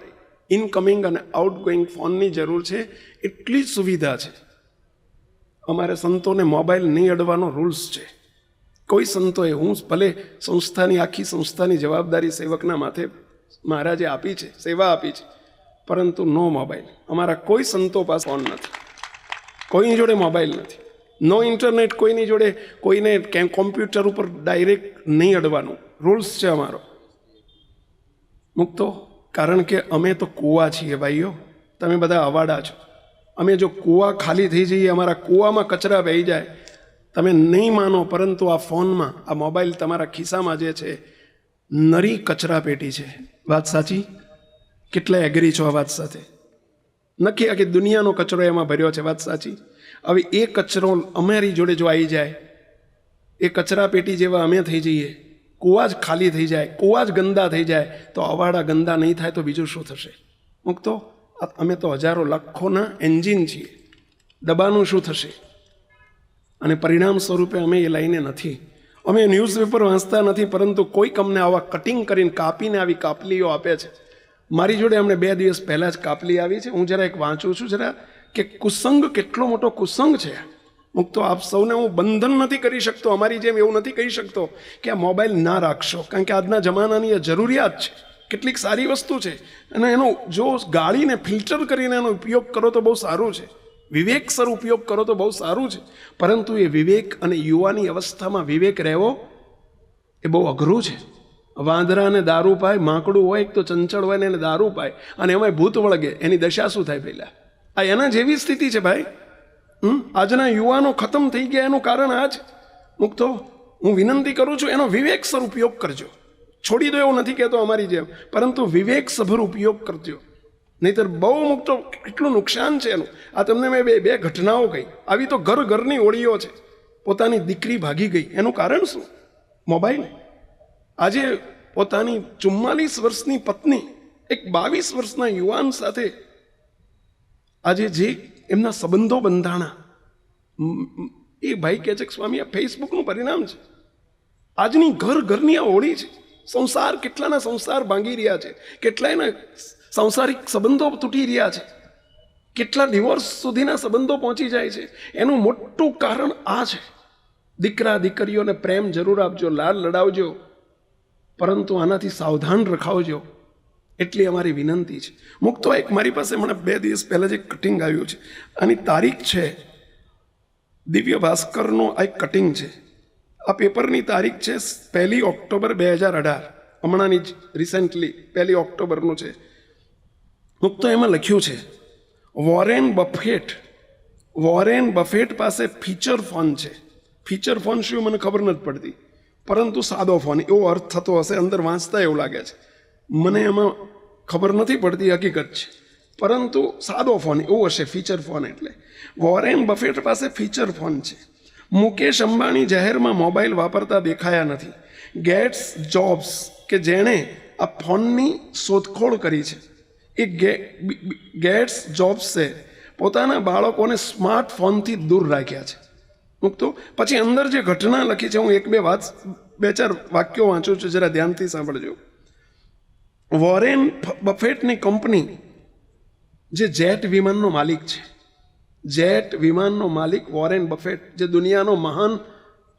ઇનકમિંગ અને આઉટગોઈંગ ફોનની જરૂર છે, એટલી જ સુવિધા છે. અમારે સંતોને મોબાઈલ નહીં અડવાનો રૂલ્સ છે. કોઈ સંતોએ, હું ભલે સંસ્થાની આખી સંસ્થાની જવાબદારી સેવકના માથે મહારાજે આપી છે, સેવા આપી છે, પરંતુ નો મોબાઈલ. અમારા કોઈ સંતો પાસે ફોન નથી, કોઈની જોડે મોબાઈલ નથી, નો ઇન્ટરનેટ, કોઈની જોડે કોઈને કોમ્પ્યુટર ઉપર ડાયરેક્ટ નહીં અડવાનું રૂલ્સ છે અમારો. મુક્તો, કારણ કે અમે તો કૂવા છીએ ભાઈઓ, તમે બધા અવાડા છો. અમે જો કૂવા ખાલી થઈ જઈએ, અમારા કૂવામાં કચરા વહી જાય, તમે નહીં માનો, પરંતુ આ ફોનમાં, આ મોબાઈલ તમારા ખિસ્સામાં જે છે, નરી કચરા પેટી છે. વાત સાચી? કેટલા એગ્રી છો આ વાત સાથે? નક્કી આખી દુનિયાનો કચરો એમાં ભર્યો છે. વાત સાચી? હવે એ કચરો અમારી જોડે જો આવી જાય, એ કચરા પેટી જેવા અમે થઈ જઈએ, કૂવા જ ખાલી થઈ જાય, કૂવા જ ગંદા થઈ જાય, તો અવાડા ગંદા નહીં થાય તો બીજું શું થશે? મુક્તો, અમે તો હજારો લાખોના એન્જિન છીએ, દબાનું શું થશે? અને પરિણામ સ્વરૂપે અમે એ લાઈને નથી. અમે ન્યૂઝપેપર વાંચતા નથી, પરંતુ કોઈક અમને આવા કટિંગ કરીને કાપીને આવી કાપલીઓ આપે છે. મારી જોડે અમને 2 દિવસ પહેલાં જ કાપલી આવી છે. હું જરા એક વાંચું છું જરા, કે કુસંગ કેટલો મોટો કુસંગ છે. મુક્તો, આપ સૌને હું બંધન નથી કરી શકતો, અમારી જેમ એવું નથી કહી શકતો કે આ મોબાઈલ ના રાખશો, કારણ કે આજના જમાનાની એ જરૂરિયાત છે. કેટલીક સારી વસ્તુ છે, અને એનો જો ગાળીને ફિલ્ટર કરીને એનો ઉપયોગ કરો તો બહુ સારું છે. વિવેકસર ઉપયોગ કરો તો બહુ સારું છે, પરંતુ એ વિવેક અને યુવાની અવસ્થામાં વિવેક રહેવો એ બહુ અઘરું છે. વાંદરાને દારૂ પાય, માંકડું હોય તો ચંચળ હોય ને એને દારૂ પાય, અને એમાં ભૂત વળગે, એની દશા શું થાય? પહેલાં આ એના જેવી સ્થિતિ છે ભાઈ. આજના યુવાનો ખતમ થઈ ગયા, એનું કારણ આ જ. મુક્તો, હું વિનંતી કરું છું, એનો વિવેકસર ઉપયોગ કરજો. છોડી દો એવું નથી કહેતો અમારી જેમ, પરંતુ વિવેકસભર ઉપયોગ કરજો. નહીંતર બહુ મુક્તો કેટલું નુકસાન છે એનું. આ તમને મેં બે ઘટનાઓ કહી. આવી તો ઘરની ઓળીઓ છે. પોતાની દીકરી ભાગી ગઈ, એનું કારણ શું? મોબાઈલ. આજે પોતાની 44 વર્ષની પત્ની એક 22 વર્ષના યુવાન સાથે આજે જે એમના સંબંધો બંધાણા, એ ભાઈ કહે છે કે સ્વામી આ ફેસબુકનું પરિણામ છે. આજની ઘરની આ હોળી છે. સંસાર, કેટલાના સંસાર ભાંગી રહ્યા છે, કેટલાયના સાંસારિક સંબંધો તૂટી રહ્યા છે, કેટલા ડિવોર્સ સુધીના સંબંધો પહોંચી જાય છે. એનું મોટું કારણ આ છે. દીકરા દીકરીઓને પ્રેમ જરૂર આપજો, લાડ લડાવજો, પરંતુ આનાથી સાવધાન રખાવજો, એટલી અમારી વિનંતી છે. મુક્તો એક મારી પાસે મને 2 દિવસ પહેલાં જે કટિંગ આવ્યું છે, આની તારીખ છે, દિવ્ય ભાસ્કરનું આ એક કટિંગ છે. આ પેપરની તારીખ છે 1 ઓક્ટોબર 2018, હમણાંની જ રિસેન્ટલી 1 ઓક્ટોબરનું છે. મુક્તો એમાં લખ્યું છે, વોરેન બફેટ પાસે ફીચર ફોન છે. ફીચર ફોન શું મને ખબર નથી પડતી, પરંતુ સાદો ફોન એવો અર્થ થતો હશે, અંદર વાંચતા એવું લાગે છે. મને એમાં ખબર નથી પડતી, હકીકત છે, પરંતુ સાદો ફોન એવું હશે. ફીચર ફોન એટલે વોરેન બફેટ પાસે ફીચર ફોન છે. મુકેશ અંબાણી જાહેરમાં મોબાઈલ વાપરતા દેખાયા નથી. ગેટ્સ જોબ્સ કે જેણે આ ફોનની શોધખોળ કરી છે, એ ગેટ્સ જોબ્સે પોતાના બાળકોને સ્માર્ટફોનથી દૂર રાખ્યા છે. મુક્તો પછી અંદર જે ઘટના લખી છે, હું 2-4 વાક્યો વાંચું છું, જરા ધ્યાનથી સાંભળજો. વોરેન બફેટની કંપની જે જેટ વિમાનનો માલિક છે, જેટ વિમાનનો માલિક વોરેન બફેટ, જે દુનિયાનો મહાન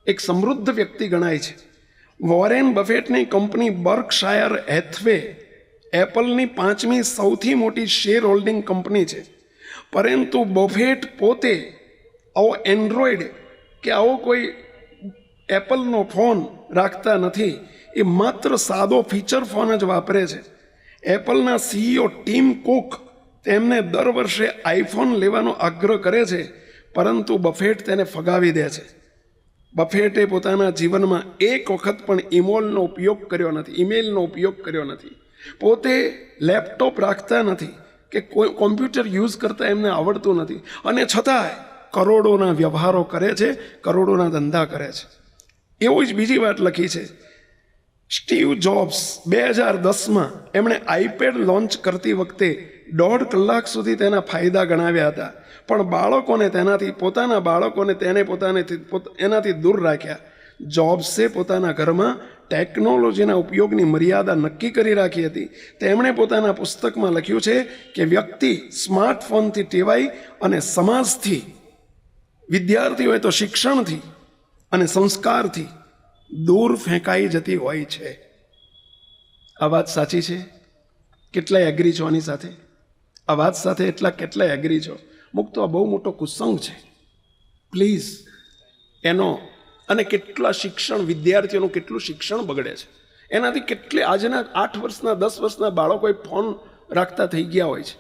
એક સમૃદ્ધ વ્યક્તિ ગણાય છે. વોરેન બફેટની કંપની બર્કશાયર હેથવે એપલની 5મી સૌથી મોટી શેર હોલ્ડિંગ કંપની છે. પરંતુ બફેટ પોતે આવો એન્ડ્રોઈડ કે આવો કોઈ એપલનો ફોન રાખતા નથી. એ માત્ર સાદો ફીચર ફોન જ વાપરે છે. એપલના CEO ટીમ કુક તેમને દર વર્ષે આઈફોન લેવાનો આગ્રહ કરે છે, પરંતુ બફેટ તેને ફગાવી દે છે. બફેટે પોતાના જીવનમાં એક વખત પણ ઈમેલનો ઉપયોગ કર્યો નથી. પોતે લેપટોપ રાખતા નથી કે કોઈ કોમ્પ્યુટર યુઝ કરતા એમને આવડતું નથી, અને છતાંય કરોડોના વ્યવહારો કરે છે, કરોડોના ધંધા કરે છે. એવું જ બીજી વાત લખી છે. સ્ટીવ જોબ્સ 2010માં એમણે આઈપેડ લોન્ચ કરતી વખતે 1.5 કલાક સુધી તેના ફાયદા ગણાવ્યા હતા, પણ પોતાના બાળકોને એનાથી દૂર રાખ્યા. જોબ્સે પોતાના ઘરમાં ટેકનોલોજીના ઉપયોગની મર્યાદા નક્કી કરી રાખી હતી. તેમણે પોતાના પુસ્તકમાં લખ્યું છે કે વ્યક્તિ સ્માર્ટફોનથી ટેવાઈ અને સમાજથી, વિદ્યાર્થી હોય તો શિક્ષણથી અને સંસ્કારથી દૂર ફેંકાઈ જતી હોય છે. આ વાત સાચી છે? કેટલાય એગ્રી છો આની સાથે? આ વાત સાથે કેટલાય એગ્રી છો? મુક્તો આ બહુ મોટો કુસંગ છે. પ્લીઝ એનો, અને કેટલા વિદ્યાર્થીઓનું કેટલું શિક્ષણ બગડે છે એનાથી. આજના 8 વર્ષના 10 વર્ષના બાળકો ફોન રાખતા થઈ ગયા હોય છે.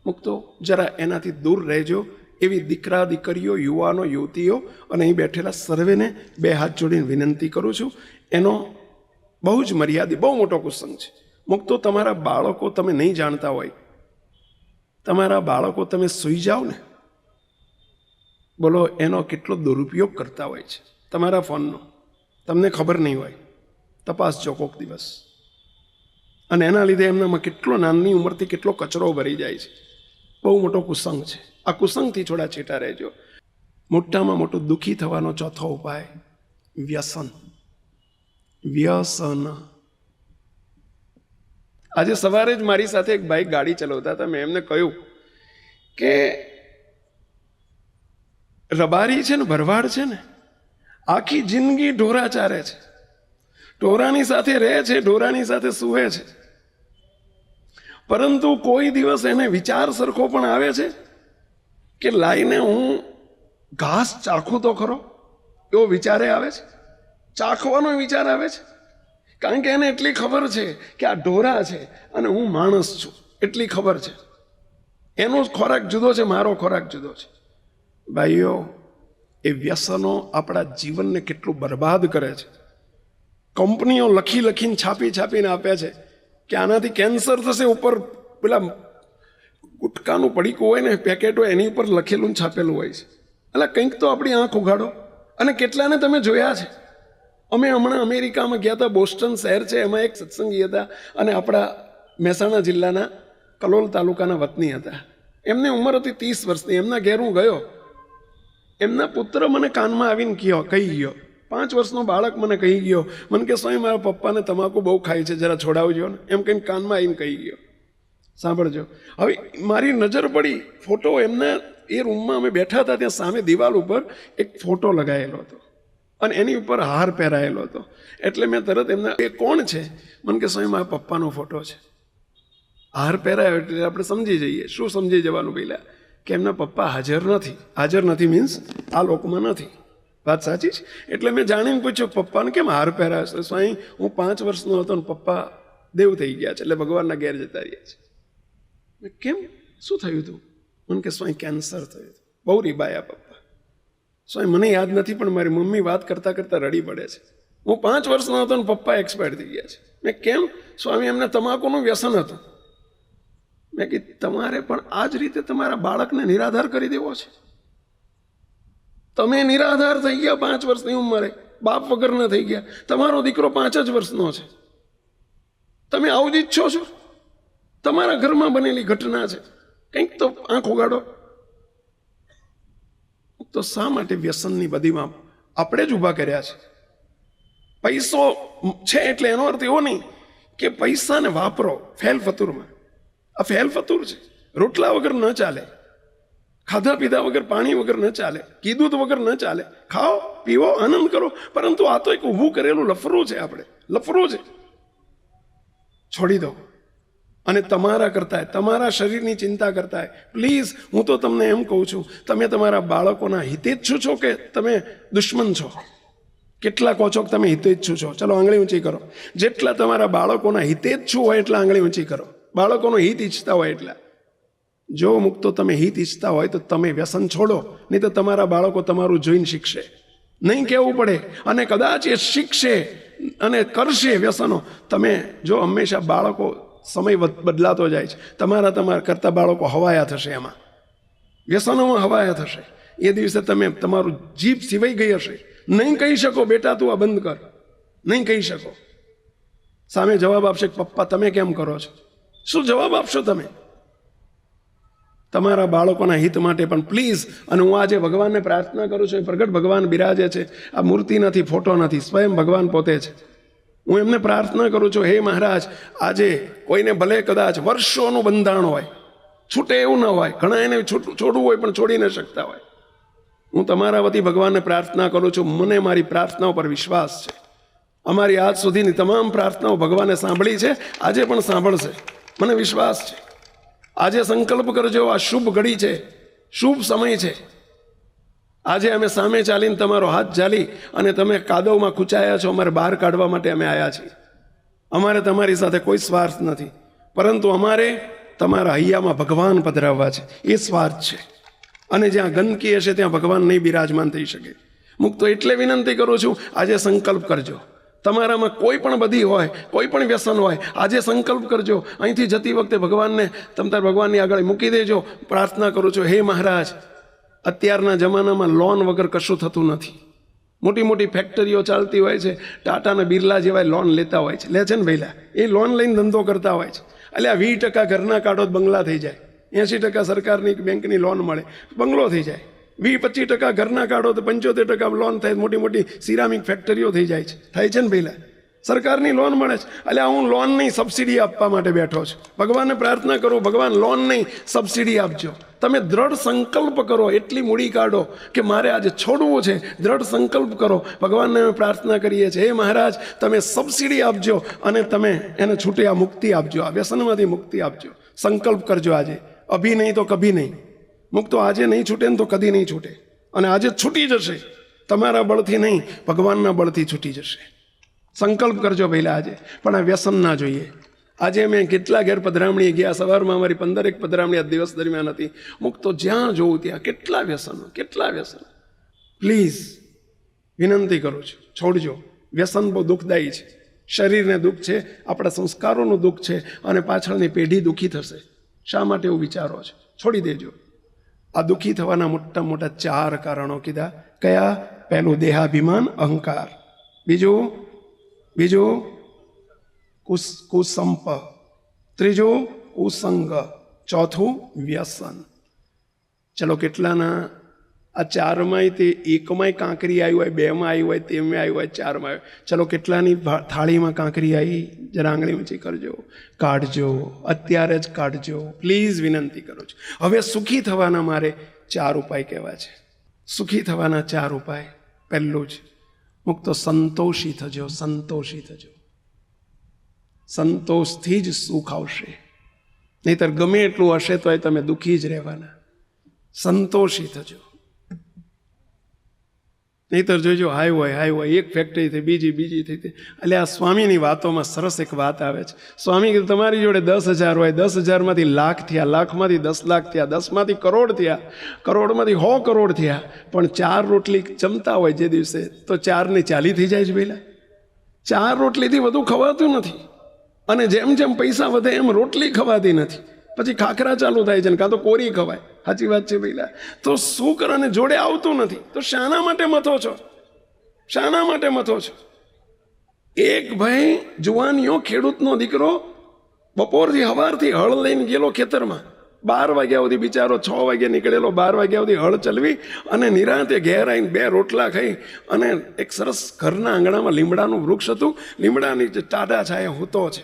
મુક્તો જરા એનાથી દૂર રહેજો, એવી દીકરા દીકરીઓ, યુવાનો યુવતીઓ અને અહીં બેઠેલા સર્વેને 2 હાથ જોડીને વિનંતી કરું છું. એનો બહુ જ મર્યાદિત, બહુ મોટો કુસંગ છે. મુક્તો તમારા બાળકો તમે નહીં જાણતા હોય, તમારા બાળકો તમે સૂઈ જાઓ ને, બોલો એનો કેટલો દુરુપયોગ કરતા હોય છે તમારા ફોનનો, તમને ખબર નહીં હોય. તપાસજો કોક દિવસ. અને એના લીધે એમનામાં કેટલો નાની ઉંમરથી કેટલો કચરો ભરી જાય છે. બહુ મોટો કુસંગ છે. આ કુસંગથી થોડા છેટા રહેજો. મોટામાં મોટો દુઃખી થવાનો ચોથો ઉપાય વ્યસન. આજે સવારે જ મારી સાથે એક ભાઈ ગાડી ચલાવતા હતા. મેં એમને કહ્યું કે રબારી છે ને, ભરવાડ છે ને, આખી જિંદગી ઢોરા ચારે છે, ઢોરાની સાથે રહે છે, ઢોરાની સાથે સૂવે છે, પરંતુ કોઈ દિવસ એને વિચાર સરખો પણ આવે છે કે લાઈને હું ઘાસ ચાખું તો ખરો? એવો વિચારે આવે છે, ચાખવાનો વિચાર આવે છે. કારણ કે એને એટલી ખબર છે કે આ ઢોરા છે અને હું માણસ છું, એટલી ખબર છે. એનો ખોરાક જુદો છે, મારો ખોરાક જુદો છે. ભાઈઓ, એ વ્યસનો આપણા જીવનને કેટલું બરબાદ કરે છે. કંપનીઓ લખીને છાપીને આપે છે કે આનાથી કેન્સર થશે. ઉપર પેલા ગુટકાનું પડીકું હોય ને, પેકેટ હોય, એની ઉપર લખેલું છાપેલું હોય છે. એટલે કંઈક તો આપણી આંખ ઉઘાડો. અને કેટલાને તમે જોયા છે. અમે હમણાં અમેરિકામાં ગયા હતા, બોસ્ટન શહેર છે, એમાં એક સત્સંગી હતા, અને આપણા મહેસાણા જિલ્લાના કલોલ તાલુકાના વતની હતા. એમની ઉંમર હતી 30 વર્ષની. એમના ઘેર હું ગયો. એમના પુત્ર મને કાનમાં આવીને કહી ગયો, 5 વર્ષનો બાળક મને કહી ગયો, મને કે સ્વામી મારા પપ્પાને તમાકુ બહુ ખાય છે, જરા છોડાવજો ને, એમ કહીને કાનમાં આવીને કહી ગયો. સાંભળજો. હવે મારી નજર પડી ફોટો એમના, એ રૂમમાં અમે બેઠા હતા, ત્યાં સામે દિવાલ ઉપર એક ફોટો લગાવેલો હતો અને એની ઉપર હાર પહેરાયેલો હતો. એટલે મેં તરત એમના, એ કોણ છે? મને કે સ્વામી મારા પપ્પાનો ફોટો છે. હાર પહેરાયો એટલે આપણે સમજી જઈએ. શું સમજી જવાનું પહેલાં? કે એમના પપ્પા હાજર નથી. હાજર નથી મીન્સ આ લોકમાં નથી. વાત સાચી છે? એટલે મેં જાણીને પૂછ્યું, પપ્પાને કેમ હાર પહેરાયો છે? સ્વામી હું 5 વર્ષનો હતો ને પપ્પા દેવ થઈ ગયા છે, એટલે ભગવાનના ઘેર જતા રહ્યા છે. કેમ, શું થયું હતું? મને કે સ્વામી કેન્સર થયું હતું, બહુ રીબાયા પપ્પા. સ્વામી મને યાદ નથી, પણ મારી મમ્મી વાત કરતાં કરતાં રડી પડે છે. હું 5 વર્ષનો હતો ને પપ્પા એક્સપાયર થઈ ગયા છે. મેં કેમ? સ્વામી એમને તમાકુનું વ્યસન હતું. મેં કીધું તમારે પણ આ જ રીતે તમારા બાળકને નિરાધાર કરી દેવો છે? તમે નિરાધાર થઈ ગયા 5 વર્ષની ઉંમરે, બાપ વગરના થઈ ગયા. તમારો દીકરો 5 જ વર્ષનો છે. તમે આવું જ ઈચ્છો છો? તમારા ઘરમાં બનેલી ઘટના છે, કંઈક તો આંખ ઉગાડો. તો શા માટે વ્યસનની બધીમાં આપણે જ ઊભા કર્યા છે? પૈસો છે એટલે એનો અર્થ એવો નહીં કે પૈસાને વાપરો ફેલ ફતુરમાં. આ ફેલ ફતુર છે. રોટલા વગર ન ચાલે, ખાધા પીધા વગર, પાણી વગર ન ચાલે, કીધું વગર ન ચાલે. ખાઓ પીવો આનંદ કરો, પરંતુ આ તો એક ઊભું કરેલું લફરું છે. આપણે લફરું છે, છોડી દો. અને તમારા કરતા, તમારા શરીરની ચિંતા કરતા, પ્લીઝ હું તો તમને એમ કહું છું, તમે તમારા બાળકોના હિતેચ્છુ છો કે તમે દુશ્મન છો? કેટલા કહો છો કે તમે હિતેચ્છુ છો? ચલો આંગળી ઊંચી કરો. જેટલા તમારા બાળકોના હિતેચ્છુ હોય એટલા આંગળી ઊંચી કરો. બાળકોનો હિત ઈચ્છતા હોય એટલા. જો મુક્તો તમે હિત ઈચ્છતા હોય તો તમે વ્યસન છોડો, નહીં તો તમારા બાળકો તમારું જોઈને શીખશે. નહીં કહેવું પડે, અને કદાચ એ શીખશે અને કરશે વ્યસનો. તમે જો હંમેશા બાળકો, સમય બદલાતો જાય છે, તમારા કરતા બાળકો હવાયા થશે, એમાં વ્યસનોમાં હવાયા થશે. એ દિવસે તમે, તમારું જીભ સિવાઈ ગઈ હશે. નહીં કહી શકો બેટા તું આ બંધ કર, નહીં કહી શકો. સામે જવાબ આપશે, પપ્પા તમે કેમ કરો છો? શું જવાબ આપશો તમે? તમારા બાળકોના હિત માટે પણ પ્લીઝ. અને હું આજે ભગવાનને પ્રાર્થના કરું છું, પ્રગટ ભગવાન બિરાજે છે. આ મૂર્તિ નથી, ફોટો નથી, સ્વયં ભગવાન પોતે છે. હું એમને પ્રાર્થના કરું છું, હે મહારાજ, આજે કોઈને ભલે કદાચ વર્ષોનું બંધાણ હોય, છૂટે એવું ન હોય, ઘણા એને છોડવું હોય પણ છોડી ન શકતા હોય. હું તમારા વતી ભગવાનને પ્રાર્થના કરું છું. મને મારી પ્રાર્થનાઓ પર વિશ્વાસ છે. અમારી આજ સુધીની તમામ પ્રાર્થનાઓ ભગવાને સાંભળી છે, આજે પણ સાંભળશે, મને વિશ્વાસ છે. આજે સંકલ્પ કરજો, આ શુભ ઘડી છે, શુભ સમય છે. આજે અમે સામે ચાલીને તમારો હાથ ઝાલી અને તમે કાદવમાં ખૂંચાયા છો, અમારે બહાર કાઢવા માટે અમે આવ્યા છીએ. અમારે તમારી સાથે કોઈ સ્વાર્થ નથી, પરંતુ અમારે તમારા હૈયામાં ભગવાન પધરાવવા છે, એ સ્વાર્થ છે. અને જ્યાં ગંદકી હશે ત્યાં ભગવાન નહીં બિરાજમાન થઈ શકે. મુક્તો એટલે વિનંતી કરું છું, આજે સંકલ્પ કરજો. તમારામાં કોઈ પણ બધી હોય, કોઈ પણ વ્યસન હોય, આજે સંકલ્પ કરજો. અહીંથી જતી વખતે ભગવાનને, તમતાર ભગવાનની આગળ મૂકી દેજો. પ્રાર્થના કરું છું, હે મહારાજ, અત્યારના જમાનામાં લોન વગર કશું થતું નથી. મોટી મોટી ફેક્ટરીઓ ચાલતી હોય છે, ટાટા અને બિરલા જેવા લોન લેતા હોય છે, લે છે ને પહેલાં, એ લોન લઈને ધંધો કરતા હોય છે. એટલે આ 20% ઘરના કાઢો તો બંગલા થઈ જાય, 80% સરકારની બેંકની લોન મળે, બંગલો થઈ જાય. 20-25% ઘરના કાઢો તો 75% લોન થાય, મોટી મોટી સિરામિક ફેક્ટરીઓ થઈ જાય છે, થાય છે ને પહેલાં, સરકારની લોન મળે છે. એટલે હું લોન નહીં, સબસિડી આપવા માટે બેઠો છું. ભગવાનને પ્રાર્થના કરું, ભગવાન લોન નહીં, સબસિડી આપજો. તમે દ્રઢ સંકલ્પ કરો, એટલી મૂડી કાઢો કે મારે આજે છોડવું છે. દ્રઢ સંકલ્પ કરો. ભગવાનને અમે પ્રાર્થના કરીએ છીએ, હે મહારાજ, તમે સબસિડી આપજો અને તમે એને છૂટે આ મુક્તિ આપજો, આ વ્યસનમાંથી મુક્તિ આપજો. સંકલ્પ કરજો આજે, અભી નહીં તો કભી નહીં. મુક્તો આજે નહીં છૂટે ને તો કદી નહીં છૂટે. અને આજે છૂટી જશે, તમારા બળથી નહીં, ભગવાનના બળથી છૂટી જશે. સંકલ્પ કરજો પહેલાં આજે. પણ આ વ્યસન ના જોઈએ. આજે મેં કેટલા ઘેર પધરામણી ગયા, સવારમાં અમારી 15 પધરામણી આ દિવસ દરમિયાન હતી. મુક્તો જ્યાં જોઉં ત્યાં કેટલા વ્યસનો, કેટલા વ્યસન. પ્લીઝ વિનંતી કરું છું, છોડજો. વ્યસન બહુ દુઃખદાયી છે. શરીરને દુઃખ છે, આપણા સંસ્કારોનું દુઃખ છે, અને પાછળની પેઢી દુઃખી થશે. શા માટે એવું વિચારો છે? છોડી દેજો. આ દુઃખી થવાના મોટા મોટા 4 કારણો કીધા. કયા? પહેલું દેહાભિમાન, અહંકાર. બીજું કુસંપ, ત્રીજું કુસંગ, ચોથું વ્યસન. ચલો કેટલાના આ ચારમાંય તે એકમાંય કાંકરી આવી હોય, બેમાં આવી હોય, તેમાં આવી હોય, ચારમાં આવી. ચલો કેટલાની થાળીમાં કાંકરી આવી? જરા આંગળી ઊંચી કરજો, કાઢજો, અત્યારે જ કાઢજો, પ્લીઝ વિનંતી કરું છું. હવે સુખી થવાના મારે 4 ઉપાય કહેવા છે. સુખી થવાના 4 ઉપાય. પહેલું જ મુક્તો સંતોષી થજો, સંતોષી થજો. સંતોષથી જ સુખ આવશે, નહીતર ગમે એટલું હશે તોય તમે દુઃખી જ રહેવાના. સંતોષી થજો, નહીતર જોજો હાય હોય એક ફેક્ટરી થઈ, બીજી થઈ. એટલે આ સ્વામીની વાતોમાં સરસ એક વાત આવે છે. સ્વામી કીધું તમારી જોડે 10,000 હોય, 10,000માંથી લાખ થયા, લાખમાંથી 10 લાખ થયા, 10માંથી કરોડ થયા, કરોડમાંથી 100 કરોડ થયા, પણ 4 રોટલી જમતા હોય જે દિવસે તો 4 ને 40 થઈ જાય છે. પહેલા 4 રોટલીથી વધુ ખવાતું નથી, અને જેમ જેમ પૈસા વધે એમ રોટલી ખવાતી નથી. પછી ખાખરા ચાલુ થાય છે, કાં તો કોરી ખવાય. સાચી વાત છે પહેલા. તો શું કરવાને જોડે આવતું નથી, તો શાના માટે મથો છો? શાના માટે મથો છો? એક ભાઈ જુવાનીઓ, ખેડૂતનો દીકરો બપોરથી સવારથી હળ લઈને ગયેલો ખેતરમાં, 12 વાગ્યા સુધી બિચારો 6 વાગે નીકળેલો, 12 વાગ્યા સુધી હળ ચલવી અને નિરાંતે ઘેર આવીને 2 રોટલા ખાઈ અને એક સરસ ઘરના આંગણામાં લીમડાનું વૃક્ષ હતું, લીમડાની જે ટાઢા છાયા હૂતો છે,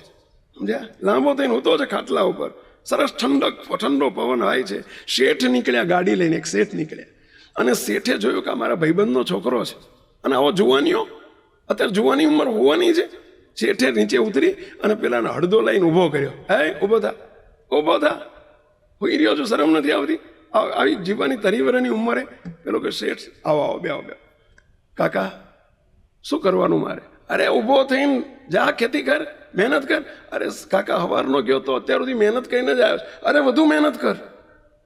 સમજ્યા, લાંબો થઈને હૂતો છે ખાટલા ઉપર, સરસ ઠંડો પવન હોય છે. શેઠ નીકળ્યા ગાડી લઈને, એક શેઠ નીકળ્યા અને શેઠે જોયું કે મારા ભાઈબંધનો છોકરો છે અને આવો જુવાનીઓ, અત્યારે જુવાની ઉંમર હોવાની છે. શેઠે નીચે ઉતરી અને પેલાને હળદો લઈને ઊભો કર્યો. હે ઊભો થા, હોઈ રહ્યો છું, શરમ નથી આવતી? આવી જીવવાની 30 વર્ષની ઉંમરે. પેલો કે શેઠ આવો બે. કાકા શું કરવાનું મારે? અરે ઊભો થઈને જા, ખેતી કર, મહેનત કર. અરે કાકા સવારનો ગયો તો અત્યાર સુધી મહેનત કરીને જ આવ્યો. અરે વધુ મહેનત કર.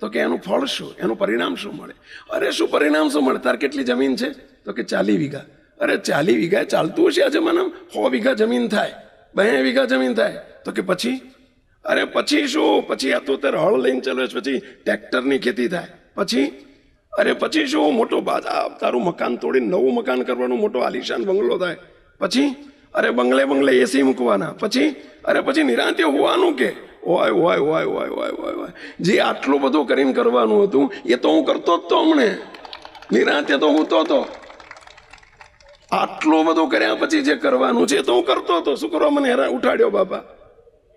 તો કે એનું ફળ શું, એનું પરિણામ શું મળે? અરે શું પરિણામ શું મળે? તાર કેટલી જમીન છે? તો કે 40 વીઘા. અરે 40 વીઘા ચાલતું હશે આ જમાનામાં? 100 વીઘા જમીન થાય, 2 વીઘા જમીન થાય. તો કે પછી? અરે પછી શું? પછી આ તો ત્યારે હળ લઈને ચાલે છે, પછી ટ્રેક્ટરની ખેતી થાય. પછી? અરે પછી શું? મોટો બાજા, તારું મકાન તોડીને નવું મકાન કરવાનું, મોટો આલિશાન બંગલો થાય. પછી? અરે બંગલે એસી મૂકવાના. પછી? અરે પછી નિરાંતે હોવાનું કે હોય. જે આટલું બધું કરીને કરવાનું હતું એ તો હું કરતો જ તો, હમણે નિરાંતે તો હું તો આટલું બધું કર્યા પછી જે કરવાનું છે તો હું કરતો હતો. શું કરવા મને હેરાન ઉઠાડ્યો બાપા?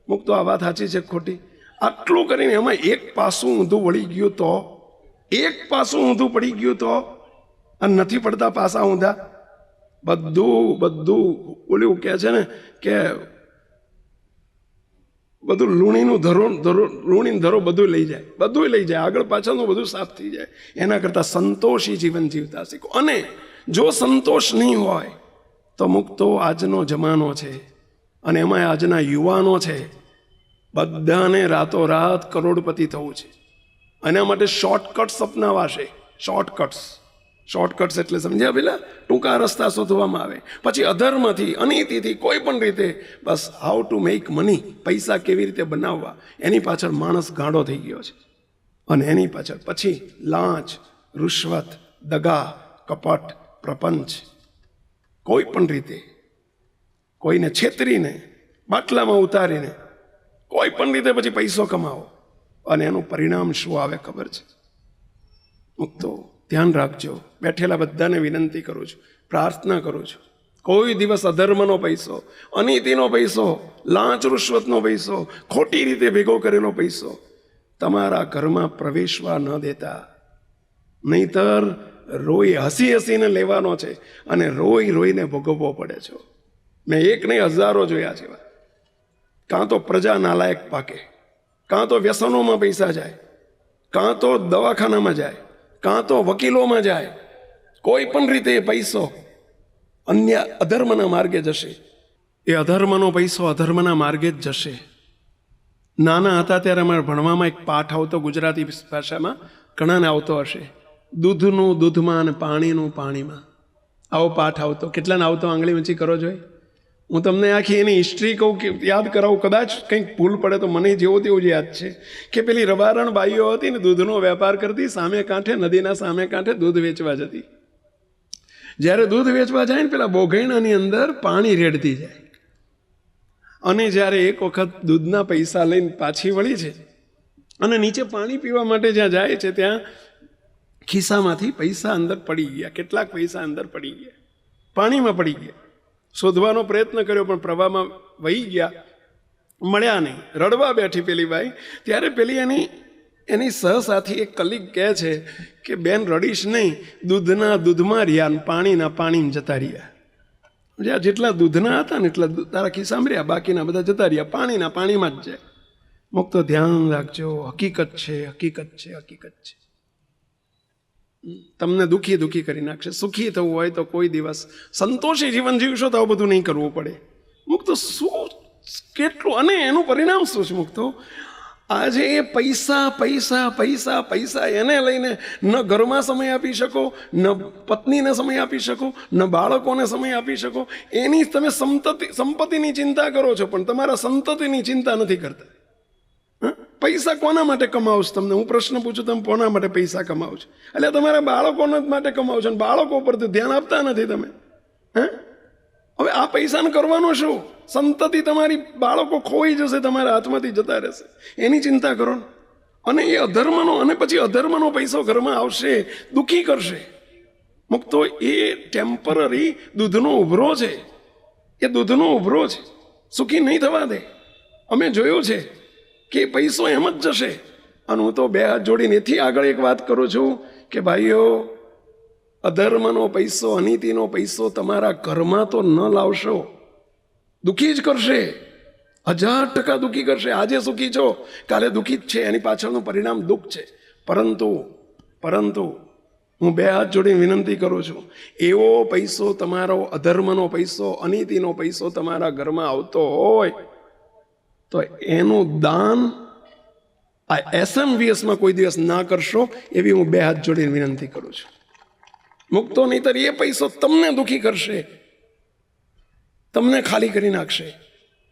મુક્તો આ વાત સાચી છે ખોટી? આટલું કરીને એમાં એક પાસું ઊંધું વળી ગયું તો, એક પાસું ઊંધું પડી ગયું તો, અને નથી પડતા પાસા ઊંધા. બધું ઓલું કહે છે ને કે બધું લૂણીનું ધરો બધું લઈ જાય, આગળ પાછળનું બધું સાફ થઈ જાય. એના કરતાં સંતોષી જીવન જીવતા શીખો. અને જો સંતોષ નહીં હોય તો મુક્તો આજનો જમાનો છે, અને એમાં આજના યુવાનો છે, બધાને રાતોરાત કરોડપતિ થવું છે. એના માટે શોર્ટકટ્સ અપનાવાશે. શોર્ટકટ્સ એટલે સમજ્યા પેલા? ટૂંકા રસ્તા શોધવામાં આવે. પછી અધર્મથી, અનીતિથી, કોઈ પણ રીતે બસ હાઉ ટુ મેક મની, પૈસા કેવી રીતે બનાવવા, એની પાછળ માણસ ગાંડો થઈ ગયો છે. અને એની પાછળ પછી લાંચ, રૂશ્વત, દગા, કપટ, પ્રપંચ, કોઈ પણ રીતે કોઈને છેતરીને, બાટલામાં ઉતારીને, કોઈ પણ રીતે પછી પૈસો કમાવો. અને એનું પરિણામ શું આવે ખબર છે? મુક્તો ધ્યાન રાખજો. બેઠેલા બધાને વિનંતી કરું છું, પ્રાર્થના કરું છું, કોઈ દિવસ અધર્મનો પૈસો, અનીતિનો પૈસો, લાંચ રૂશ્વતનો પૈસો, ખોટી રીતે ભેગો કરેલો પૈસો તમારા ઘરમાં પ્રવેશવા ન દેતા. નહીતર હસીને લેવાનો છે અને રોઈને ભોગવવો પડે છે. મેં એક નહીં હજારો જોયા છે. કાં તો પ્રજા નાલાયક પાકે, કાં તો વ્યસનોમાં પૈસા જાય, કાં તો દવાખાનામાં જાય, કાં તો વકીલોમાં જાય. કોઈ પણ રીતે એ પૈસો અન્ય અધર્મના માર્ગે જશે. એ અધર્મનો પૈસો અધર્મના માર્ગે જ જશે. નાના હતા ત્યારે અમારે ભણવામાં એક પાઠ આવતો, ગુજરાતી ભાષામાં ઘણાને આવતો હશે, દૂધનું દૂધમાં અને પાણીનું પાણીમાં. આવો પાઠ આવતો. કેટલાને આવતો? આંગળી ઊંચી કરો જોઈએ. હું તમને આખી એની હિસ્ટ્રી કહું કે યાદ કરાવું, કદાચ કંઈક ભૂલ પડે તો મને જેવું તેવું જ યાદ છે કે પેલી રબારણ બાઈઓ હતી ને, દૂધનો વેપાર કરતી, સામે કાંઠે, નદીના સામે કાંઠે દૂધ વેચવા જતી. જ્યારે દૂધ વેચવા જાય ને પેલા બોઘૈણાની અંદર પાણી રેડતી જાય અને જ્યારે એક વખત દૂધના પૈસા લઈને પાછી વળી છે અને નીચે પાણી પીવા માટે જ્યાં જાય છે ત્યાં ખિસ્સામાંથી પૈસા અંદર પડી ગયા, કેટલાક પૈસા અંદર પડી ગયા, પાણીમાં પડી ગયા. શોધવાનો પ્રયત્ન કર્યો પણ પ્રવાહમાં વહી ગયા, મળ્યા નહીં. રડવા બેઠી પેલી બાઈ. ત્યારે પેલી એની સહસાથી એક કલીગ કહે છે કે બેન રડીશ નહીં, દૂધના દૂધમાં રહ્યા ને પાણીના પાણીમાં જતા રહ્યા. જ્યાં જેટલા દૂધના હતા ને એટલા તારા ખિસ્સામાં રહ્યા, બાકીના બધા જતા રહ્યા, પાણીના પાણીમાં જ જાય. મુક્તો ધ્યાન રાખજો, હકીકત છે, હકીકત છે, હકીકત છે. તમને દુઃખી કરી નાખશે. સુખી થવું હોય તો કોઈ દિવસ સંતોષી જીવન જીવશો તો આવું બધું નહીં કરવું પડે. મુક્તો શું કેટલું, અને એનું પરિણામ શું છે? મુક્તો આજે એ પૈસા પૈસા પૈસા પૈસા એને લઈને ન ઘરમાં સમય આપી શકો, ન પત્નીને સમય આપી શકો, ન બાળકોને સમય આપી શકો. એની તમે સંપત્તિની ચિંતા કરો છો પણ તમારા સંતતિની ચિંતા નથી કરતા. પૈસા કોના માટે કમાવો છો? તમને હું પ્રશ્ન પૂછું, તમે કોના માટે પૈસા કમાવો છો? એટલે તમારા બાળકોના માટે કમાવો છો, અને બાળકો પર તો ધ્યાન આપતા નથી તમે. હવે આ પૈસાને કરવાનો શું? સંતતિ તમારી, બાળકો ખોઈ જશે, તમારા હાથમાંથી જતા રહેશે, એની ચિંતા કરો. અને એ અધર્મનો, અને પછી અધર્મનો પૈસો ઘરમાં આવશે, દુઃખી કરશે. મુક્તો એ ટેમ્પરરી દૂધનો ઉભરો છે, એ દૂધનો ઉભરો છે, સુખી નહીં થવા દે. અમે જોયું છે કે પૈસો એમ જ જશે. અને હું તો બે હાથ જોડીને એથી આગળ એક વાત કરું છું કે ભાઈઓ, અધર્મનો પૈસો, અનીતિનો પૈસો તમારા ઘરમાં તો ન લાવશો, દુઃખી જ કરશે, 1000% દુઃખી કરશે. આજે સુખી છો, કાલે દુઃખી જ છે, એની પાછળનું પરિણામ દુઃખ છે. પરંતુ હું બે હાથ જોડીને વિનંતી કરું છું, એવો પૈસો તમારો, અધર્મનો પૈસો, અનીતિનો પૈસો તમારા ઘરમાં આવતો હોય તો એનું દાન આ SMVSમાં કોઈ દિવસ ના કરશો, એવી હું બે હાથ જોડીને વિનંતી કરું છું. મુક્તો નહીતર એ પૈસો તમને દુઃખી કરશે, તમને ખાલી કરી નાખશે.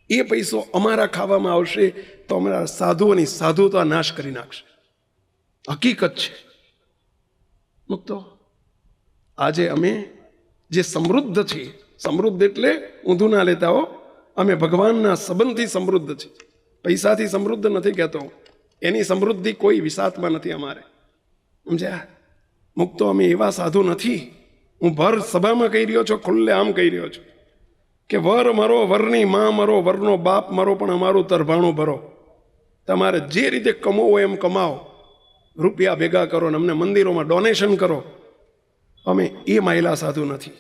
એ પૈસો અમારા ખાવામાં આવશે તો અમારા સાધુઓની સાધુતા નાશ કરી નાખશે. હકીકત છે. મુક્તો આજે અમે જે સમૃદ્ધ છીએ, સમૃદ્ધ એટલે ઊંધું ના લેતા હો, અમે ભગવાનના સંબંધથી સમૃદ્ધ છીએ, પૈસાથી સમૃદ્ધ નથી કહેતો. એની સમૃદ્ધિ કોઈ વિસાતમાં નથી અમારે, સમજ્યા? મુક્તો અમે એવા સાધુ નથી. હું ભર સભામાં કહી રહ્યો છું, ખુલ્લે આમ કહી રહ્યો છું કે વર મરો, વરની માં મરો, વરનો બાપ મરો, પણ અમારું તરભાણું ભરો. તમારે જે રીતે કમાવો એમ કમાઓ, રૂપિયા ભેગા કરો ને અમને મંદિરોમાં ડોનેશન કરો. અમે એ માયલા સાધુ નથી.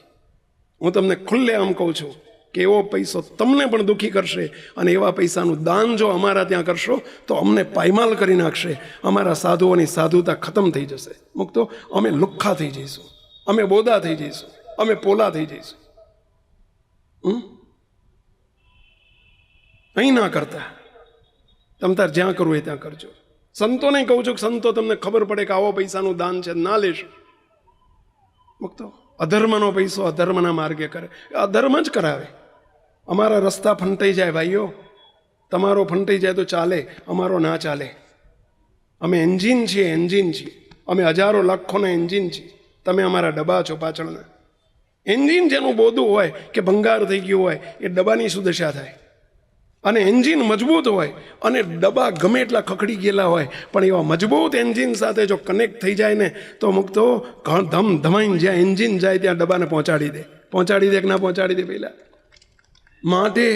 હું તમને ખુલ્લે આમ કહું છું કે એવો પૈસો તમને પણ દુઃખી કરશે, અને એવા પૈસાનું દાન જો અમારા ત્યાં કરશો તો અમને પાયમાલ કરી નાખશે. અમારા સાધુઓની સાધુતા ખતમ થઈ જશે. મુક્તો અમે લુખ્ખા થઈ જઈશું, અમે બોદા થઈ જઈશું, અમે પોલા થઈ જઈશું. અહીં ના કરતા, તમ તાર જ્યાં કરવું એ ત્યાં કરજો. સંતોને કહું છું કે સંતો તમને ખબર પડે કે આવો પૈસાનું દાન છે, ના લેશો. મુક્તો અધર્મનો પૈસો અધર્મના માર્ગે કરે, અધર્મ જ કરાવે. અમારા રસ્તા ફંટાઈ જાય ભાઈઓ, તમારો ફંટાઈ જાય તો ચાલે, અમારો ના ચાલે. અમે એન્જિન છીએ, એન્જિન છીએ. અમે હજારો લાખોના એન્જિન છીએ. તમે અમારા ડબ્બા છો પાછળના. એન્જિન જેનું બોધું હોય કે ભંગાર થઈ ગયું હોય, એ ડબ્બાની શું દશા થાય? અને એન્જિન મજબૂત હોય અને ડબ્બા ગમે એટલા ખખડી ગયેલા હોય, પણ એવા મજબૂત એન્જિન સાથે જો કનેક્ટ થઈ જાય ને તો મુક્તો ધમ ધમાઈને જ્યાં એન્જિન જાય ત્યાં ડબ્બાને પહોંચાડી દે કે ના પહોંચાડી દે. પહેલાં માટે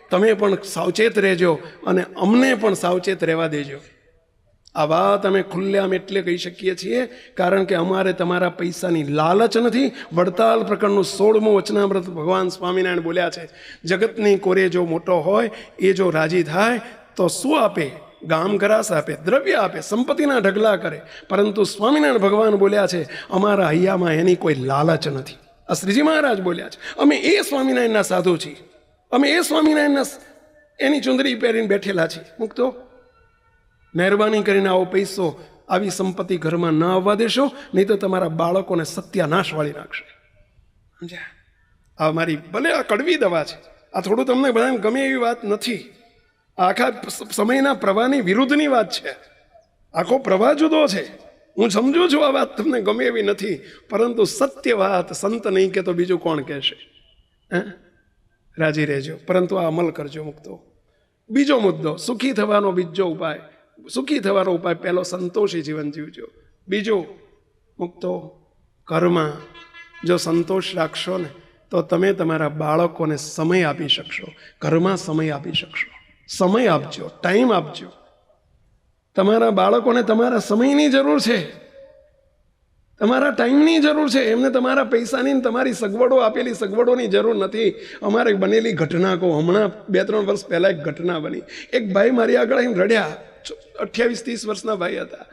તમે પણ સાવચેત રહેજો અને અમને પણ સાવચેત રહેવા દેજો. આ વાત અમે ખુલ્લેઆમ એટલે કહી શકીએ છીએ કારણ કે અમારે તમારા પૈસાની લાલચ નથી. વડતાલ પ્રકરણનું 16મું વચનામૃત ભગવાન સ્વામિનારાયણ બોલ્યા છે, જગતની કોરે જો મોટો હોય એ જો રાજી થાય તો શું આપે? ગામ ગરાસ આપે, દ્રવ્ય આપે, સંપત્તિના ઢગલા કરે. પરંતુ સ્વામિનારાયણ ભગવાન બોલ્યા છે, અમારા હૈયામાં એની કોઈ લાલચ નથી. આ શ્રીજી મહારાજ બોલ્યા છે. અમે એ સ્વામિનારાયણના સાધુ છીએ, અમે એ સ્વામિનારાયણના એની ચુંદડી પહેરીને બેઠેલા છીએ. મૂકતો મહેરબાની કરીને આવો પૈસો, આવી સંપત્તિ ઘરમાં ન આવવા દેશો, નહીં તો તમારા બાળકોને સત્યાનાશ વાળી નાખશે. સમજ્યા? આ મારી ભલે આ કડવી દવા છે, આ થોડું તમને બધાને ગમે એવી વાત નથી. આખા સમયના પ્રવાહની વિરુદ્ધની વાત છે. આખો પ્રવાહ જુદો છે. હું સમજુ છું આ વાત તમને ગમે એવી નથી, પરંતુ સત્ય વાત સંત નહીં કે તો બીજું કોણ કહેશે? રાજી રહેજો, પરંતુ આ અમલ કરજો. મૂકતો બીજો મુદ્દો, સુખી થવાનો બીજો ઉપાય. સુખી થવાનો ઉપાય પહેલો, સંતોષી જીવન જીવજો. બીજો, મુક્તો, ઘરમાં જો સંતોષ રાખશો ને તો તમે તમારા બાળકોને સમય આપી શકશો, ઘરમાં સમય આપી શકશો. સમય આપજો, ટાઈમ આપજો. તમારા બાળકોને તમારા સમયની જરૂર છે, તમારા ટાઈમની જરૂર છે. એમને તમારા પૈસાની તમારી સગવડો આપેલી સગવડોની જરૂર નથી. અમારે બનેલી ઘટના કહો. હમણાં 2-3 વર્ષ પહેલાં એક ઘટના બની. એક ભાઈ મારી આગળ આવીને રડ્યા. 28-30 વર્ષના ભાઈ હતા,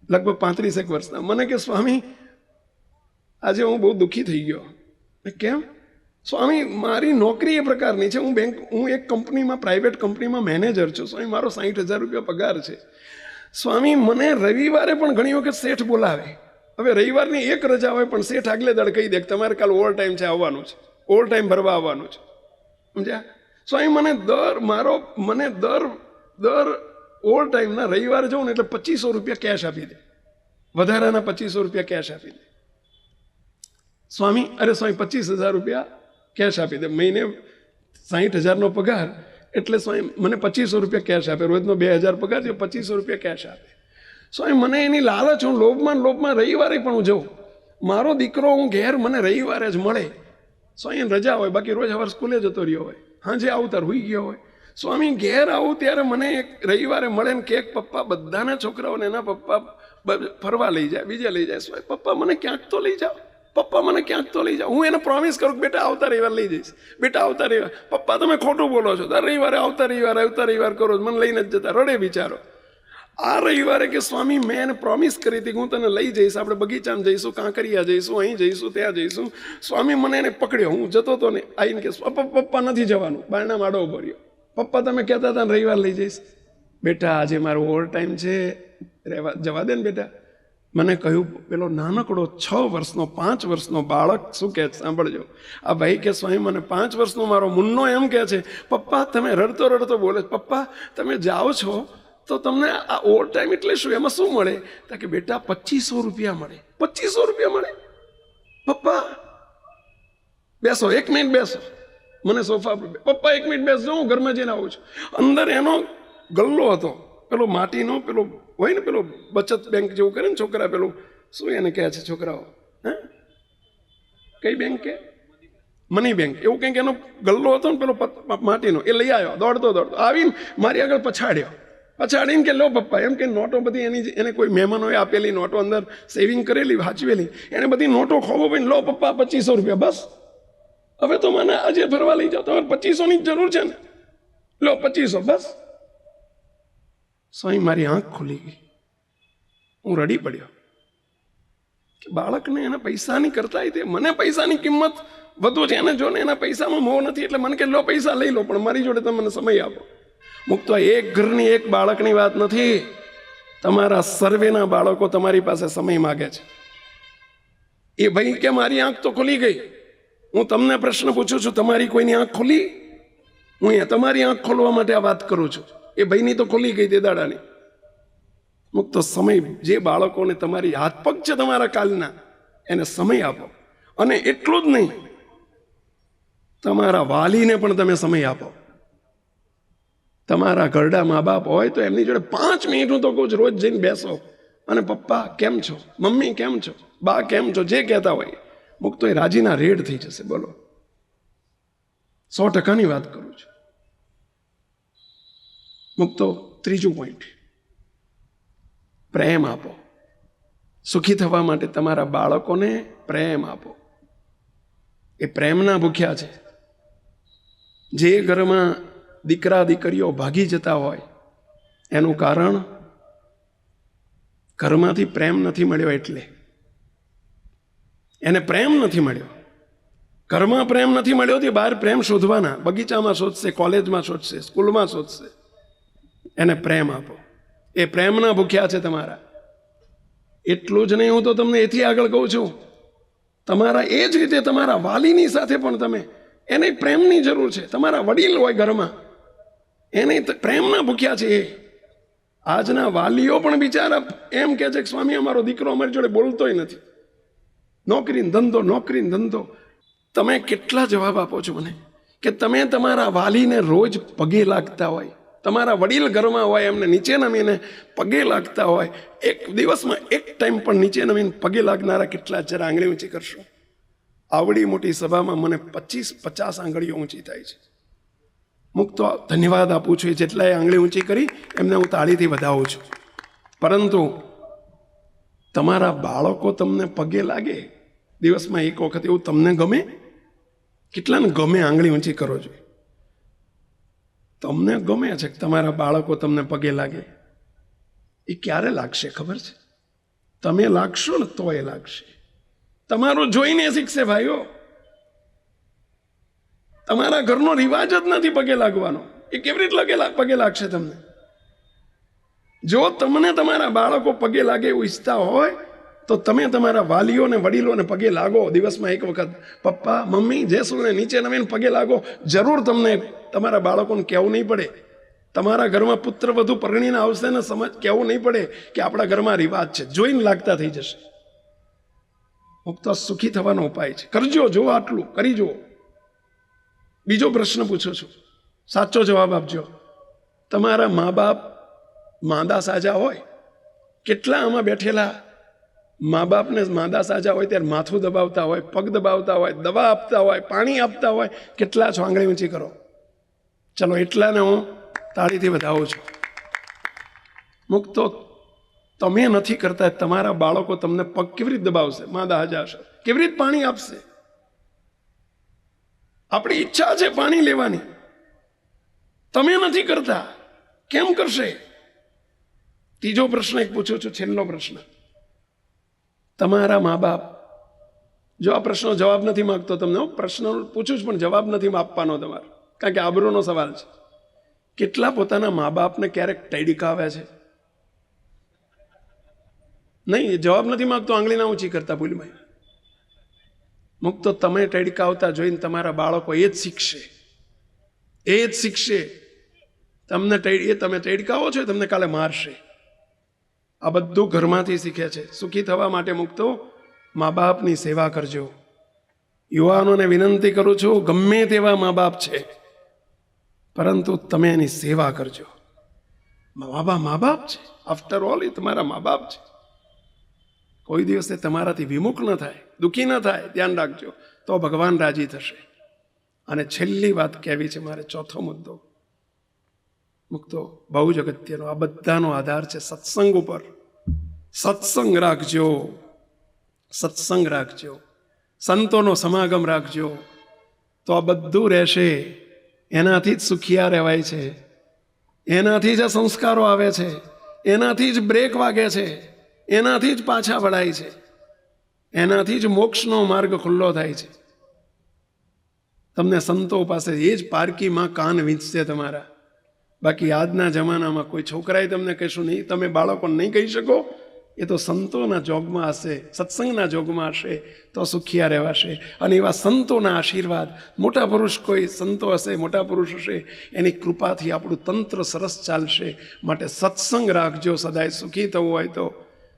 લગભગ 35 વર્ષના. મને કે સ્વામી આજે હું બહુ દુઃખી થઈ ગયો. કેમ? સ્વામી મારી નોકરી એ પ્રકારની છે, હું એક કંપનીમાં, પ્રાઇવેટ કંપનીમાં મેનેજર છું. સ્વામી મારો 60,000 રૂપિયા પગાર છે. સ્વામી મને રવિવારે પણ ઘણી વખત શેઠ બોલાવે. હવે રવિવારની એક રજા હોય પણ શેઠ આગલે દાડે કહી દે કે તમારે કાલ ઓવર ટાઈમ છે, આવવાનું છે, ઓવર ટાઈમ ભરવા આવવાનું છે. સમજ્યા? સ્વામી મને દર ઓવર ટાઈમના રવિવારે જાઉં ને એટલે 2500 રૂપિયા કેશ આપી દે, વધારાના 2500 રૂપિયા કેશ આપી દે. સ્વામી 25,000 રૂપિયા કેશ આપી દે. મહિને 60,000નો પગાર એટલે સ્વામી મને 2500 રૂપિયા કેશ આપે. રોજનો 2,000 પગાર છે, 2500 રૂપિયા કેશ આપે. સ્વામી મને એની લાલચ, હું લોભમાં રવિવારે પણ હું જાઉં. મારો દીકરો હું ઘેર મને રવિવારે જ મળે. સ્વામી રજા હોય, બાકી રોજ સવાર સ્કૂલે જતો રહ્યો હોય, સાંજે આવતા હોઈ ગયો હોય. સ્વામી ઘેર આવું ત્યારે મને એક રવિવારે મળે ને કે પપ્પા બધાના છોકરાઓને એના પપ્પા ફરવા લઈ જાય, બીજે લઈ જાય. સ્વામી પપ્પા મને ક્યાંક તો લઈ જાઓ, પપ્પા મને ક્યાંક તો લઈ જાઓ. હું એને પ્રોમિસ કરું કે બેટા આવતા રવિવાર લઈ જઈશ, બેટા આવતા રવિવાર. પપ્પા તમે ખોટું બોલો છો, દર રવિવારે આવતા રવિવાર કરો, મને લઈને જ જતા. રડે બિચારો. આ રવિવારે કે સ્વામી મેં એને પ્રોમિસ કરી હતી કે હું તને લઈ જઈશ, આપણે બગીચામાં જઈશું, કાંકરિયા જઈશું, અહીં જઈશું, ત્યાં જઈશું. સ્વામી મને એને પકડ્યો, હું જતો હતો ને, આવીને કે પપ્પા નથી જવાનું. બારણા માડો ભર્યો. પપ્પા તમે કહેતા હતા ને રવિવાર લઈ જઈશ. બેટા આજે મારો ઓવર ટાઈમ છે, જવા દે ને બેટા. મને કહ્યું, પેલો નાનકડો 6 વર્ષનો 5 વર્ષનો બાળક શું કહે, સાંભળજો. આ ભાઈ કે સ્વામી મને 5 વર્ષનો મારો મુન્નો એમ કહે છે, પપ્પા તમે રડતો બોલે, પપ્પા તમે જાઓ છો તો તમને આ ઓવર ટાઈમ એટલે શું, એમાં શું મળે? તો કે બેટા 2500 રૂપિયા મળે. 2500 રૂપિયા મળે? પપ્પા બેસો, 1 મિનિટ બેસો. મને સોફા પર, પપ્પા 1 મિનિટ બેસજો, હું ઘરમાં જઈને આવું છું. અંદર એનો ગલ્લો હતો, પેલો માટીનો, પેલો હોય ને પેલો બચત બેંક જેવું કરે ને છોકરા, પેલું શું એને કહે છે છોકરાઓ, કઈ બેંક કે મની બેંક, એવું કંઈક એનો ગલ્લો હતો ને પેલો માટીનો. એ લઈ આવ્યો દોડતો આવીને મારી આગળ પછાડીને કે લો પપ્પા, એમ કે નોટો બધી એને કોઈ મહેમાનોએ આપેલી નોટો અંદર સેવિંગ કરેલી, વાંચવેલી, એને બધી નોટો ખોબો ભાઈ, લો પપ્પા 2500 રૂપિયા બસ. હવે તો મને આજે ફરવા લઈ જાઓ, તમારે 2500ની જ જરૂર છે ને, લો 2500 બસ. સ્વામી મારી આંખ ખુલી ગઈ, હું રડી પડ્યો કે બાળકને એના પૈસાની કરતા તે મને પૈસાની કિંમત વધુ છે. એને જો ને એના પૈસામાં મોહ નથી એટલે મને કે લો પૈસા લઈ લો, પણ મારી જોડે તમે મને સમય આપો. મુક્ત એક ઘરની એક બાળકની વાત નથી, તમારા સર્વેના બાળકો તમારી પાસે સમય માગે છે. એ ભાઈ કે મારી આંખ તો ખુલી ગઈ. હું તમને પ્રશ્ન પૂછું છું, તમારી કોઈની આંખ ખુલી? હું અહીંયા તમારી આંખ ખોલવા માટે આ વાત કરું છું. એ ભાઈની તો ખુલી ગઈ તે દાડાની. મુક્ત સમય, જે બાળકોને તમારી હાથ પગ છે તમારા કાલના, એને સમય આપો. અને એટલું જ નહીં, તમારા વાલીને પણ તમે સમય આપો. તમારા ઘરડા મા બાપ હોય તો એમની જોડે 5 મિનિટ હું તો કહું છું રોજ જઈને બેસો અને પપ્પા કેમ છો, મમ્મી કેમ છો, બા કેમ છો, જે કહેતા હોય મુક્તો એ રાજીના રેડ થઈ જશે. બોલો, 100%ની વાત કરું છું. મુક્તો ત્રીજું પોઈન્ટ, પ્રેમ આપો. સુખી થવા માટે તમારા બાળકોને પ્રેમ આપો. એ પ્રેમના ભૂખ્યા છે. જે ઘરમાં દીકરા દીકરીઓ ભાગી જતા હોય એનું કારણ ઘરમાંથી પ્રેમ નથી મળ્યો. એટલે એને પ્રેમ નથી મળ્યો, ઘરમાં પ્રેમ નથી મળ્યો, તે બહાર પ્રેમ શોધવાના, બગીચામાં શોધશે, કોલેજમાં શોધશે, સ્કૂલમાં શોધશે. એને પ્રેમ આપો. એ પ્રેમના ભૂખ્યા છે તમારા. એટલું જ નહીં, હું તો તમને એથી આગળ કહું છું, તમારા એ જ રીતે તમારા વાલીની સાથે પણ તમે એને પ્રેમની જરૂર છે. તમારા વડીલ હોય ઘરમાં, એને પ્રેમના ભૂખ્યા છે. આજના વાલીઓ પણ બિચારા એમ કહે છે કે સ્વામી અમારો દીકરો અમારી જોડે બોલતોય નથી, નોકરીને ધંધો. તમે કેટલા જવાબ આપો છો મને કે તમે તમારા વાલીને રોજ પગે લાગતા હોય, તમારા વડીલ ઘરમાં હોય, એમને નીચે નમીને પગે લાગતા હોય, એક દિવસમાં એક ટાઈમ પણ નીચે નમીને પગે લાગનારા કેટલા? જરા આંગળી ઊંચી કરશો. આવડી મોટી સભામાં મને 25-50 આંગળીઓ ઊંચી થાય છે. મુક્તો ધન્યવાદ આપું છું. જેટલાએ આંગળી ઊંચી કરી એમને હું તાળીથી વધાવું છું. પરંતુ તમારા બાળકો તમને પગે લાગે દિવસમાં એક વખત, એવું તમને ગમે? કેટલાને ગમે? આંગળી ઊંચી કરો જોઈએ. તમને ગમે છે કે તમારા બાળકો તમને પગે લાગે? એ ક્યારે લાગશે ખબર છે? તમે લાગશો ને તો એ લાગશે. તમારું જોઈને શીખશે ભાઈઓ. તમારા ઘરનો રિવાજ જ નથી પગે લાગવાનો. એ કેવી રીતે પગે લાગશે તમને? જો તમને તમારા બાળકો પગે લાગે એવું ઈચ્છતા હોય તો તમે તમારા વાલીઓને, વડીલોને પગે લાગો દિવસમાં એક વખત. પપ્પા, મમ્મી, જેસુને નીચે નવીને પગે લાગો. જરૂર તમને તમારા બાળકોને કહેવું નહીં પડે. તમારા ઘરમાં પુત્ર વધુ પરણીને આવશે ને કહેવું નહીં પડે કે આપણા ઘરમાં રિવાજ છે. જોઈને લાગતા થઈ જશે. મુક્તો સુખી થવાનો ઉપાય છે. કરજો, જો આટલું કરી જુઓ. બીજો પ્રશ્ન પૂછું છું, સાચો જવાબ આપજો. તમારા મા બાપ માંદા સાજા હોય, કેટલા આમાં બેઠેલા મા બાપને માંદા સાજા હોય ત્યારે માથું દબાવતા હોય, પગ દબાવતા હોય, દવા આપતા હોય, પાણી આપતા હોય? કેટલા છો? આંગળી ઊંચી કરો. ચલો, એટલાને હું તાળીથી વધાવું છું. મુક્તો તમે નથી કરતા, તમારા બાળકો તમને પગ કેવી રીતે દબાવશે? માંદા હાજા હશે, કેવી રીતે પાણી આપશે? આપણી ઈચ્છા છે પાણી લેવાની, તમે નથી કરતા, કેમ કરશે? ત્રીજો પ્રશ્ન એક પૂછું છું, છેલ્લો પ્રશ્ન. તમારા મા બાપ, જો આ પ્રશ્નનો જવાબ નથી માંગતો તમને, હું પ્રશ્ન પૂછું છું પણ જવાબ નથી આપવાનો તમારો, કારણ કે આબરૂનો સવાલ છે. કેટલા પોતાના મા બાપને ક્યારેક ટૈડિકાવ્યા છે? નહીં, જવાબ નથી માંગતો, આંગળી ના ઊંચી કરતા ભૂલમાં. મુક્તો તમે ટૈડિકાવતા જોઈને તમારા બાળકો એ જ શીખશે, એ જ શીખશે. તમે ટૈડિકાવો છો, તમને કાલે મારશે. આ બધું ઘરમાંથી શીખે છે. સુખી થવા માટે મુક્તો મા બાપની સેવા કરજો. યુવાનોને વિનંતી કરું છું, ગમે તેવા મા બાપ છે, પરંતુ તમે એની સેવા કરજો. મા બાપ છે, આફ્ટર ઓલ એ તમારા મા બાપ છે. કોઈ દિવસે તમારાથી વિમુખ ન થાય, દુઃખી ન થાય, ધ્યાન રાખજો, તો ભગવાન રાજી થશે. અને છેલ્લી વાત કહેવી છે મારે, ચોથો મુદ્દો. મુક્તો બહુ જ અગત્યનો, આ બધાનો આધાર છે સત્સંગ ઉપર. સત્સંગ રાખજો, સત્સંગ રાખજો, સંતોનો સમાગમ રાખજો, તો આ બધું રહેશે. એનાથી જ સુખિયા રહેવાય છે, એનાથી જ સંસ્કારો આવે છે, એનાથી જ બ્રેક વાગે છે, એનાથી જ પાછા વળાય છે, એનાથી જ મોક્ષનો માર્ગ ખુલ્લો થાય છે. તમને સંતો પાસે એ જ પારકીમાં કાન વીંચશે તમારા. બાકી આજના જમાનામાં કોઈ છોકરાએ તમને કહેશું નહીં, તમે બાળકોને નહીં કહી શકો. એ તો સંતોના જોગમાં હશે, સત્સંગના જોગમાં હશે તો સુખિયા રહેવાશે. અને એવા સંતોના આશીર્વાદ, મોટા પુરુષ કોઈ સંતો હશે, મોટા પુરુષ હશે, એની કૃપાથી આપણું તંત્ર સરસ ચાલશે. માટે સત્સંગ રાખજો, સદાય સુખી થવું હોય તો.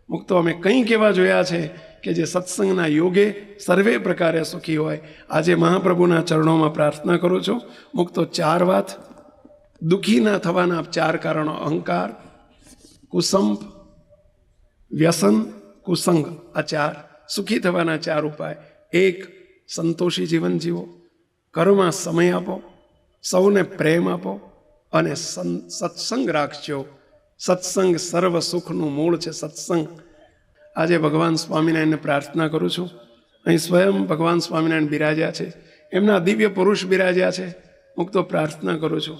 મુક્તો અમે કંઈક એવા જોયા છે કે જે સત્સંગના યોગે સર્વે પ્રકારે સુખી હોય. આજે મહાપ્રભુના ચરણોમાં પ્રાર્થના કરું છું. મુક્તો 4 વાત, દુઃખી ના થવાના 4 કારણો: અહંકાર, કુસંપ, વ્યસન, કુસંગ. આ 4. સુખી થવાના 4 ઉપાય: 1. સંતોષી જીવન જીવો, કર્મમાં સમય આપો, સૌને પ્રેમ આપો, અને સત્સંગ રાખજો. સત્સંગ સર્વ સુખનું મૂળ છે. સત્સંગ. આજે ભગવાન સ્વામિનારાયણને પ્રાર્થના કરું છું. અહીં સ્વયં ભગવાન સ્વામિનારાયણ બિરાજ્યા છે, એમના દિવ્ય પુરુષ બિરાજ્યા છે. મુક્તો પ્રાર્થના કરું છું,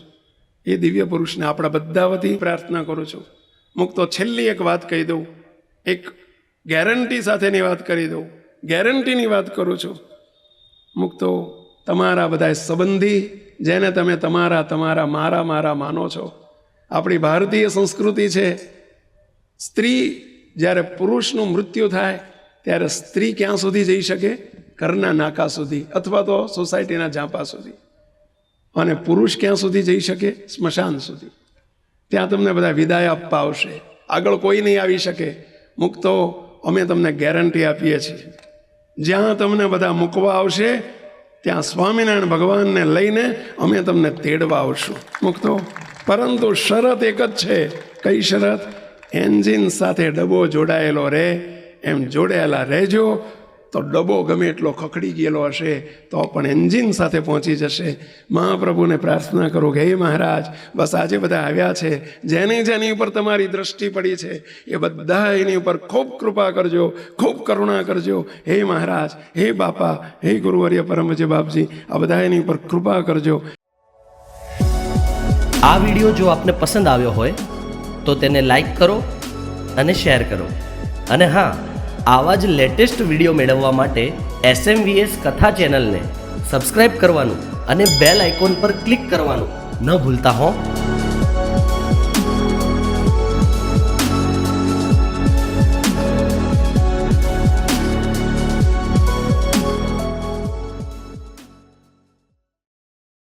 એ દિવ્ય પુરુષને આપણા બધા વતી પ્રાર્થના કરું છું. મુક્તો છેલ્લી એક વાત કહી દઉં, એક ગેરંટી સાથેની વાત કરી દઉં, ગેરંટીની વાત કરું છું. મુક્તો તમારા બધા સંબંધી, જેને તમે તમારા મારા માનો છો, આપણી ભારતીય સંસ્કૃતિ છે, સ્ત્રી જ્યારે પુરુષનું મૃત્યુ થાય ત્યારે સ્ત્રી ક્યાં સુધી જઈ શકે? ઘરના નાકા સુધી, અથવા તો સોસાયટીના ઝાંપા સુધી. અને પુરુષ ક્યાં સુધી જઈ શકે? સ્મશાન સુધી. ત્યાં તમને બધા વિદાય આપવા આવશે, આગળ કોઈ નહીં આવી શકે. મુક્તો અમે તમને ગેરંટી આપીએ છીએ, જ્યાં તમને બધા મૂકવા આવશે ત્યાં સ્વામિનારાયણ ભગવાનને લઈને અમે તમને તેડવા આવશું. મુક્તો પરંતુ શરત એક જ છે. કઈ શરત? એન્જિન સાથે ડબ્બો જોડાયેલો રહે એમ જોડાયેલા રહેજો, તો ડબ્બો ગમે એટલો ખખડી ગયેલો હશે તો પણ એન્જિન સાથે પહોંચી જશે. મહાપ્રભુને પ્રાર્થના કરો કે હે મહારાજ, બસ આજે બધા આવ્યા છે, જેની ઉપર તમારી દ્રષ્ટિ પડી છે એ બધા એની ઉપર ખૂબ કૃપા કરજો, ખૂબ કરુણા કરજો. હે મહારાજ, હે બાપા, હે ગુરુવર્ય પરમજ્ય બાપજી, આ બધા એની ઉપર કૃપા કરજો. આ વિડીયો જો આપને પસંદ આવ્યો હોય તો તેને લાઈક કરો અને શેર કરો. અને હા, આવા જ લેટેસ્ટ વિડીયો મેળવવા માટે SMVS કથા ચેનલને સબસ્ક્રાઇબ કરવાનું અને બેલ આઇકોન પર ક્લિક કરવાનું ન ભૂલતા હો.